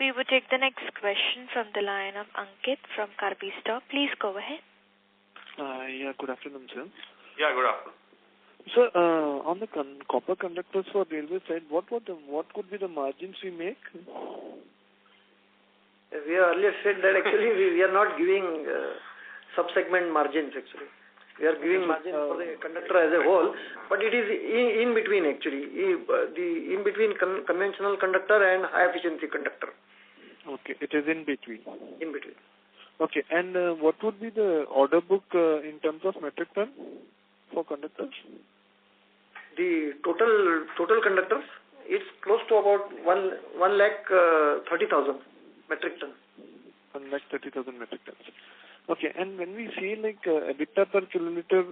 We will take the next question from the line of Ankit from Karbi Stock. Please go ahead. Good afternoon, sir. Yeah, good afternoon. Sir, on the copper conductors for railway side, what could be the margins we make? We earlier said that actually we are not giving sub-segment margins actually. We are giving margin for the conductor as a whole, but it is in between actually, in between conventional conductor and high efficiency conductor. Okay, it is in between. In between. Okay, and what would be the order book in terms of metric ton for conductors? The total conductors, it's close to about 1,30,000 metric ton. 1,30,000 metric tons. Okay, and when we say like EBITDA per kilometer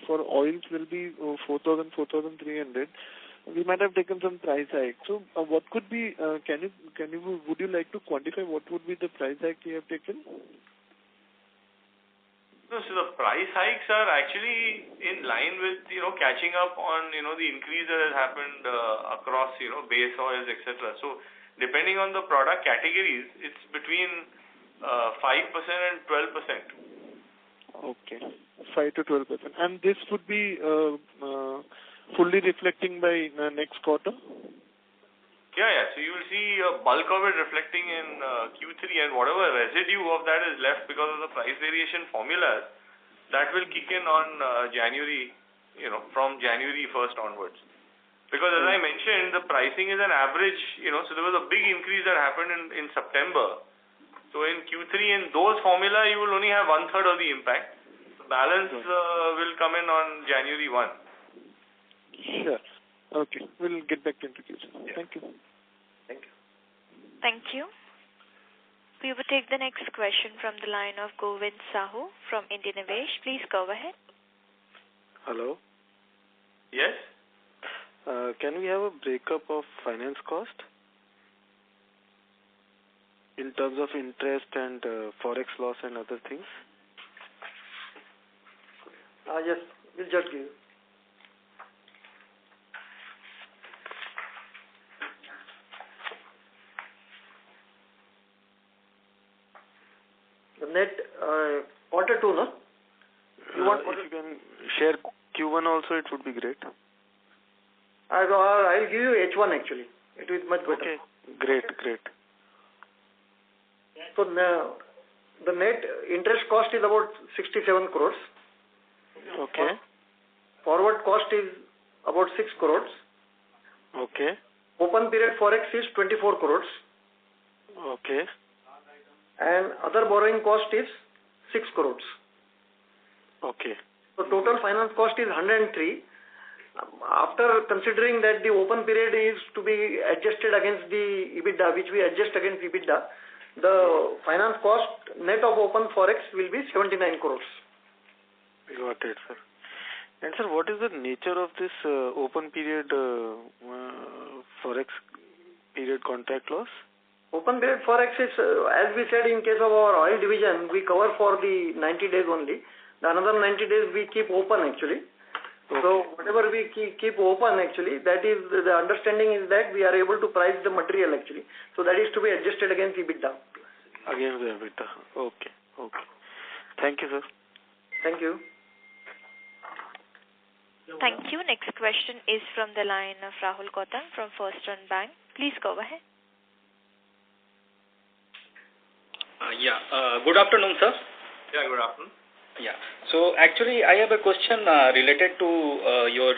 for oils will be 4,000, 4,300, we might have taken some price hike. So what could be, would you like to quantify what would be the price hike you have taken? No, so the price hikes are actually in line with, catching up on, the increase that has happened across, base oils, etc. So depending on the product categories, it's between 5% and 12%. Okay, 5 to 12%. And this would be fully reflecting by next quarter? Yeah. So you will see a bulk of it reflecting in Q3, and whatever residue of that is left because of the price variation formulas, that will kick in on January, from January 1st onwards. Because as I mentioned, the pricing is an average, so there was a big increase that happened in September. So in Q3, in those formula, you will only have 1/3 of the impact. The balance will come in on January 1. Sure. Okay. We'll get back to introducing. Yeah. Thank you. Thank you. We will take the next question from the line of Govind Sahu from Indian Nivesh. Please go ahead. Hello. Yes? Can we have a breakup of finance cost in terms of interest and forex loss and other things? Yes, we'll just give you. The net quarter 2, no? If you can share Q1 also, it would be great. I'll give you H1 actually. It is much better. Okay, Great. So the net interest cost is about 67 crores. Okay. Forward cost is about 6 crores. Okay. Open period forex is 24 crores. Okay. And other borrowing cost is 6 crores. Okay. So total finance cost is 103. After considering that the open period is to be adjusted against the EBITDA, which we adjust against EBITDA, the finance cost net of open forex will be 79 crores. Got it, sir. And sir, what is the nature of this open period forex period contract loss? Open period forex is, as we said in case of our oil division, we cover for the 90 days only. The another 90 days we keep open actually. Okay. So whatever we keep open actually, that is the understanding is that we are able to price the material actually. So that is to be adjusted against EBITDA. Against the EBITDA. Okay. Thank you, sir. Thank you. Thank you. Next question is from the line of Rahul Gautam from First Run Bank. Please go ahead. Good afternoon, sir. Yeah, good afternoon. Yeah. So actually, I have a question related to your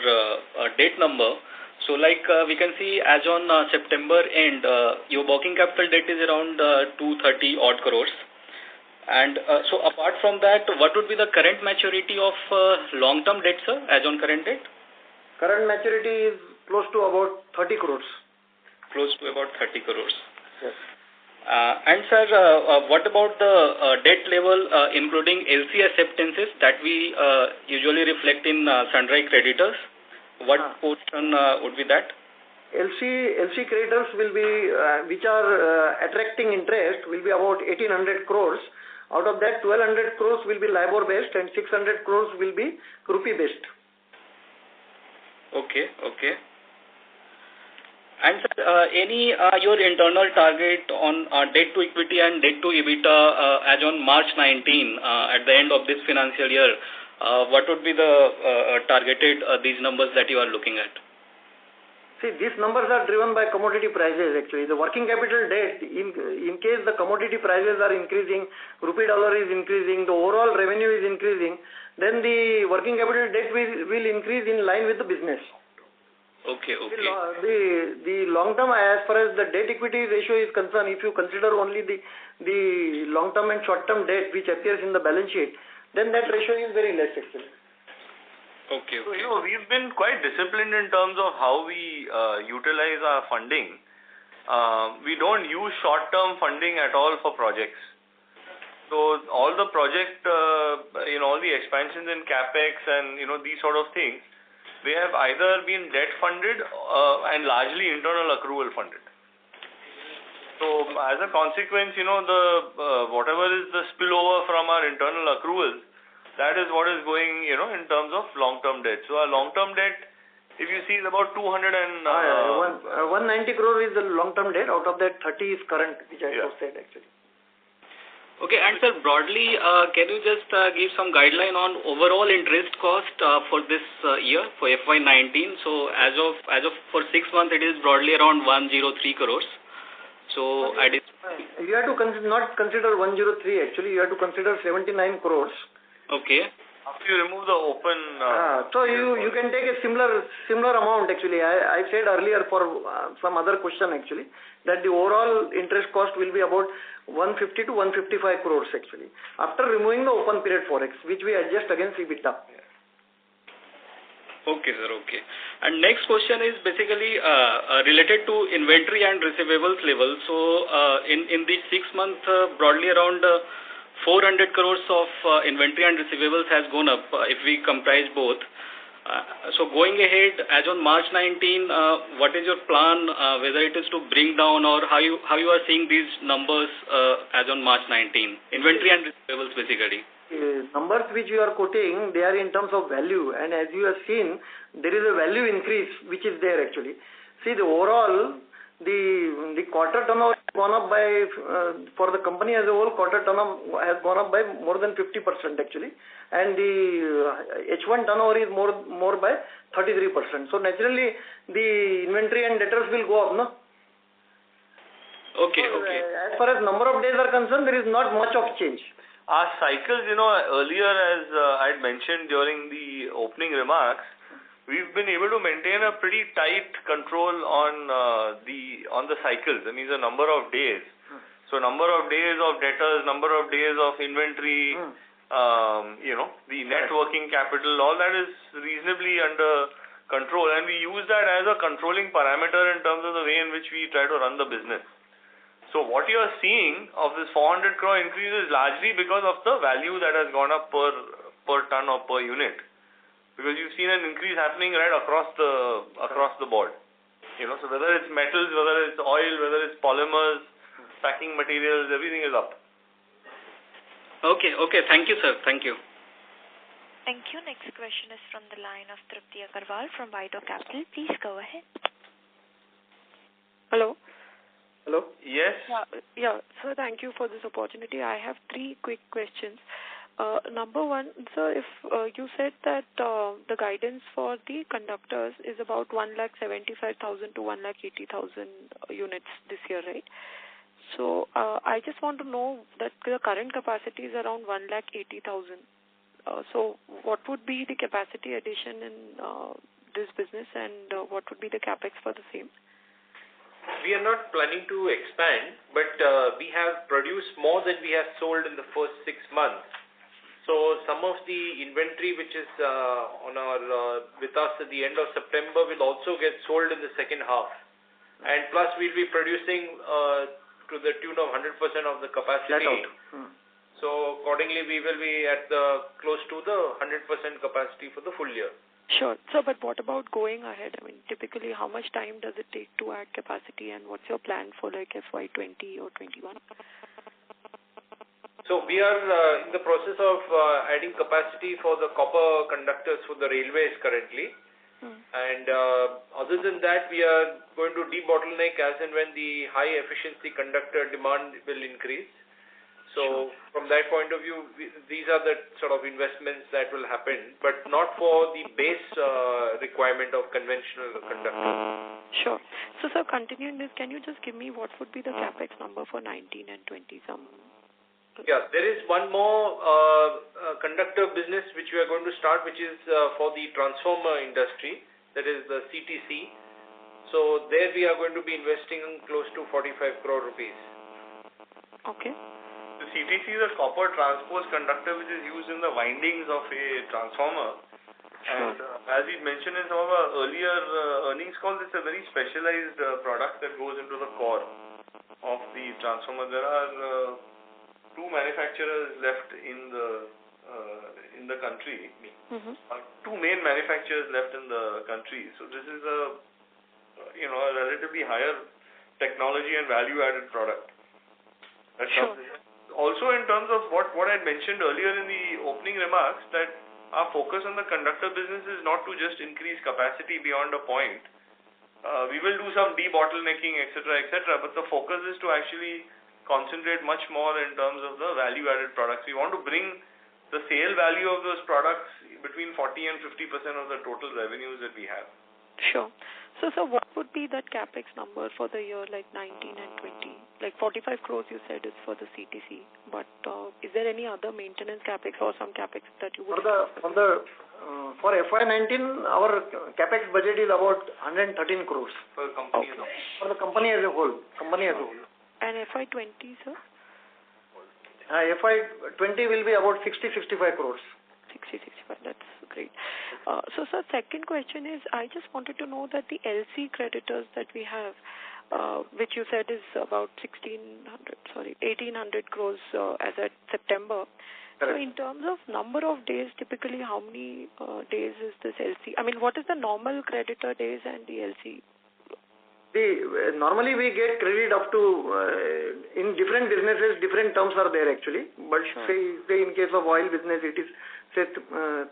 debt number. So we can see as on September end, your working capital debt is around 230 odd crores. And so apart from that, what would be the current maturity of long-term debt, sir, as on current date? Current maturity is close to about 30 crores. Close to about 30 crores. Yes. And sir, what about the debt level including LC acceptances that we usually reflect in sundry creditors? What portion would be that? LC creditors will be, which are attracting interest, will be about 1800 crores. Out of that, 1200 crores will be LIBOR based and 600 crores will be rupee based. Okay. And sir, any your internal target on debt to equity and debt to EBITDA as on March 19 at the end of this financial year? What would be the targeted these numbers that you are looking at? See, these numbers are driven by commodity prices actually. The working capital debt, in case the commodity prices are increasing, rupee dollar is increasing, the overall revenue is increasing, then the working capital debt will increase in line with the business. Okay. The long term, as far as the debt equity ratio is concerned, if you consider only the long term and short term debt which appears in the balance sheet, then that ratio is very less actually. Okay. So, we've been quite disciplined in terms of how we utilize our funding. We don't use short-term funding at all for projects. So, all the project, all the expansions in CapEx and, these sort of things, they have either been debt funded and largely internal accrual funded. So, as a consequence, whatever is the spillover from our internal accruals, that is what is going, in terms of long-term debt. So our long-term debt, if you see, is about 190 crore is the long-term debt. Out of that, 30 is current, which I just said actually. Okay, and sir, broadly, can you just give some guideline on overall interest cost for this year, for FY19? So as of for 6 months, it is broadly around 103 crores. So you have to not consider 103 actually. You have to consider 79 crores. Okay. After you remove the open... so you can take a similar amount actually. I said earlier for some other question actually that the overall interest cost will be about 150 to 155 crores actually after removing the open period forex which we adjust against EBITDA. Okay, sir. Okay. And next question is basically related to inventory and receivables level. So in these 6 months, broadly around 400 crores of inventory and receivables has gone up if we comprise both. So going ahead, as on March 19, what is your plan, whether it is to bring down or how you are seeing these numbers as on March 19? Inventory and receivables basically. Numbers which you are quoting, they are in terms of value, and as you have seen, there is a value increase which is there actually. See, the overall, the quarter turnover has gone up by, for the company as a whole, quarter turnover has gone up by more than 50% actually, and the H1 turnover is more by 33%. So naturally, the inventory and debtors will go up, no? Okay, So, okay. as far as number of days are concerned, there is not much of change. Our cycles, earlier as I had mentioned during the opening remarks, we've been able to maintain a pretty tight control on the cycles. That means the number of days. So number of days of debtors, number of days of inventory, the net working capital, all that is reasonably under control, and we use that as a controlling parameter in terms of the way in which we try to run the business. So what you are seeing of this 400 crore increase is largely because of the value that has gone up per ton or per unit. Because you've seen an increase happening right across the board. So whether it's metals, whether it's oil, whether it's polymers, packing materials, everything is up. Okay. Thank you, sir. Thank you. Thank you. Next question is from the line of Trupti Agarwal from Vido Capital. Please go ahead. Hello. Hello? Yes. Yeah. Sir, thank you for this opportunity. I have 3 quick questions. Number one, sir, if you said that the guidance for the conductors is about 1,75,000 to 1,80,000 units this year, right? So I just want to know that the current capacity is around 1,80,000. So what would be the capacity addition in this business, and what would be the capex for the same? We are not planning to expand, but we have produced more than we have sold in the first 6 months. So some of the inventory which is with us at the end of September will also get sold in the second half. And plus we'll be producing to the tune of 100% of the capacity. So accordingly we will be at close to the 100% capacity for the full year. Sure. So, but what about going ahead? I mean, typically, how much time does it take to add capacity, and what's your plan for like FY20 or 21? So, we are in the process of adding capacity for the copper conductors for the railways currently. And other than that, we are going to debottleneck as and when the high efficiency conductor demand will increase. So from that point of view, these are the sort of investments that will happen, but not for the base requirement of conventional conductors. Sure. So, sir, continuing this, can you just give me what would be the capex number for 19 and 20? Yeah, there is one more conductor business which we are going to start, which is for the transformer industry, that is the CTC. So there we are going to be investing close to 45 crore rupees. Okay. The CTC is a copper transposed conductor which is used in the windings of a transformer. And as we mentioned in some of our earlier earnings calls, it's a very specialized product that goes into the core of the transformer. There are 2 manufacturers left in the country. 2 main manufacturers left in the country. So this is a relatively higher technology and value-added product. Also in terms of what I mentioned earlier in the opening remarks, that our focus on the conductor business is not to just increase capacity beyond a point. We will do some debottlenecking, etc., but the focus is to actually concentrate much more in terms of the value-added products. We want to bring the sale value of those products between 40 and 50% of the total revenues that we have. Sure. So, sir, what would be that capex number for the year, like 19 and 20? Like 45 crores you said is for the CTC, but is there any other maintenance capex or some capex that you would... For FY19, our capex budget is about 113 crores. For the company For the company as a whole. And FY20, sir? FY20 will be about 60-65 crores. 60-65, that's great. So, sir, second question is, I just wanted to know that the LC creditors that we have, which you said is about 1,800 crores as at September. Correct. So, in terms of number of days, typically how many days is this LC? I mean, what is the normal creditor days and the LC? Normally we get credit up to, in different businesses, different terms are there actually. But say in case of oil business, it is say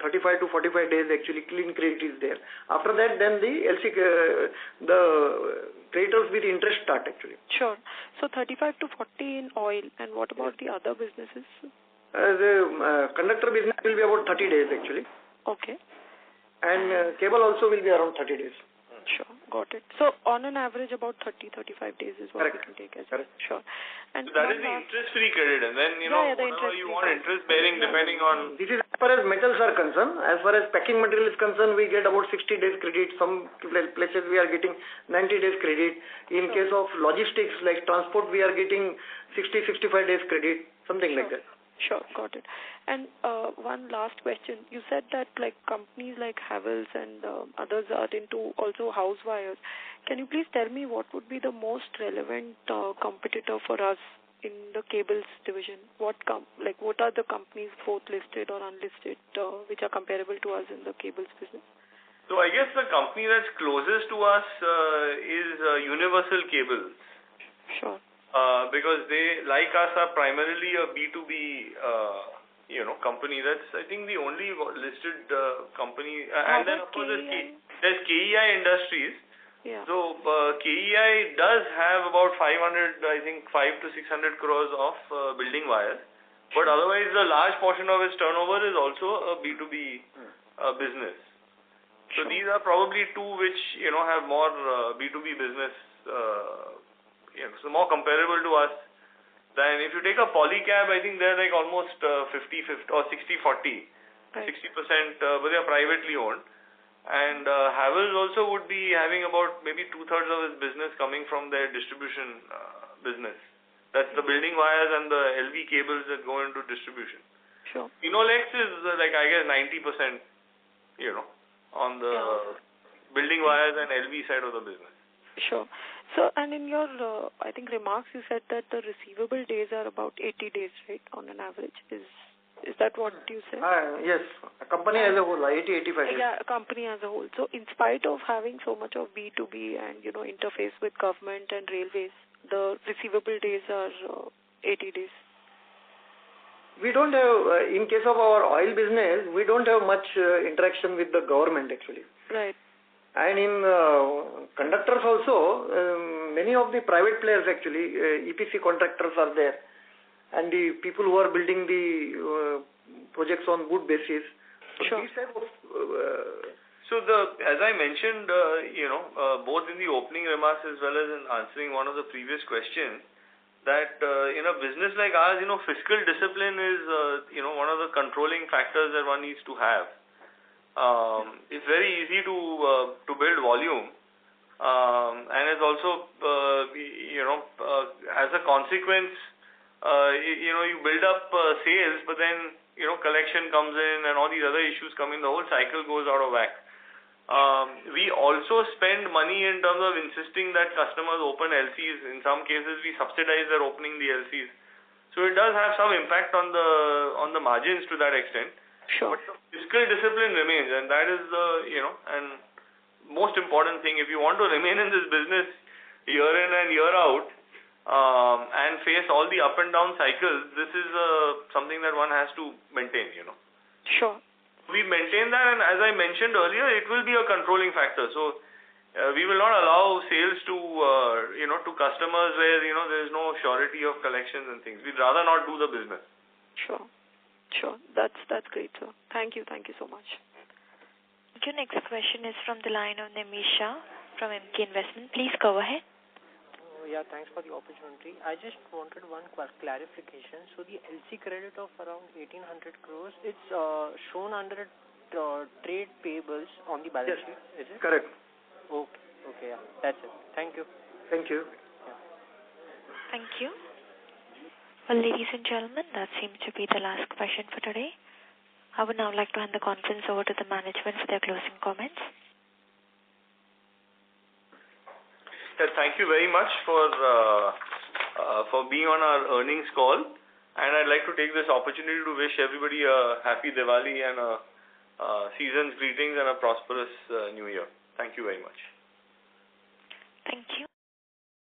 35 to 45 days actually clean credit is there. After that, then the LC, the creditors with interest start actually. Sure. So 35 to 40 in oil, and what about the other businesses? The conductor business will be about 30 days actually. Okay. And cable also will be around 30 days. Sure. got it. So on an average, about 30-35 days is what we can take as well. Sure. And so that is the interest-free credit, and then whatever you want interest-bearing depending on. This is as far as metals are concerned. As far as packing material is concerned, we get about 60 days credit. Some places we are getting 90 days credit. In case of logistics like transport, we are getting 60-65 days credit, something like that. Sure, got it. And one last question. You said that like companies like Havells and others are into also house wires. Can you please tell me what would be the most relevant competitor for us in the cables division? What are the companies, both listed or unlisted, which are comparable to us in the cables business? So I guess the company that's closest to us is Universal Cables. Sure. Because they, like us, are primarily a B2B, company. That's, I think, the only listed company. And then, of course, there's KEI Industries. Yeah. So, KEI does have about 500 to 600 crores of building wires. But otherwise, a large portion of its turnover is also a B2B business. So, these are probably two which, have more B2B business so more comparable to us than if you take a Polycab. I think they're like almost 50-50 or 60-40, 60%, but they are privately owned. And Havells also would be having about maybe 2/3 of its business coming from their distribution business. That's the building wires and the LV cables that go into distribution. Sure. Inolex is like, I guess, 90%, on the building wires and LV side of the business. Sure. So, and in your, I think, remarks, you said that the receivable days are about 80 days, right, on an average. Is that what you said? Yes. A company as a whole, 80-85 days. Yeah, a company as a whole. So, in spite of having so much of B2B and, interface with government and railways, the receivable days are 80 days. We don't have, in case of our oil business, we don't have much interaction with the government actually. Right. And in conductors also, many of the private players actually, EPC contractors are there, and the people who are building the projects on good basis. So sure. These type of, as I mentioned, both in the opening remarks as well as in answering one of the previous questions, that in a business like ours, fiscal discipline is, one of the controlling factors that one needs to have. It's very easy to build volume, and it's also, as a consequence, you build up sales, but then, collection comes in and all these other issues come in, the whole cycle goes out of whack. We also spend money in terms of insisting that customers open LCs. In some cases, we subsidize their opening the LCs. So it does have some impact on the margins to that extent. Sure. But fiscal discipline remains, and that is the, and most important thing. If you want to remain in this business year in and year out, and face all the up and down cycles, this is something that one has to maintain, Sure. We maintain that, and as I mentioned earlier, it will be a controlling factor. So, we will not allow sales to, to customers where, there is no surety of collections and things. We'd rather not do the business. Sure. Sure. That's great, sir. Thank you so much. Your next question is from the line of Nimisha from MK Investment. Please go ahead. Yeah, thanks for the opportunity. I just wanted one clarification. So the LC credit of around 1,800 crores, it's shown under trade payables on the balance sheet, is it? Correct. Okay, yeah, that's it. Thank you. Thank you. Yeah. Thank you. Well, ladies and gentlemen, that seems to be the last question for today. I would now like to hand the conference over to the management for their closing comments. Yeah, thank you very much for being on our earnings call, and I'd like to take this opportunity to wish everybody a happy Diwali and a season's greetings and a prosperous New Year. Thank you very much. Thank you.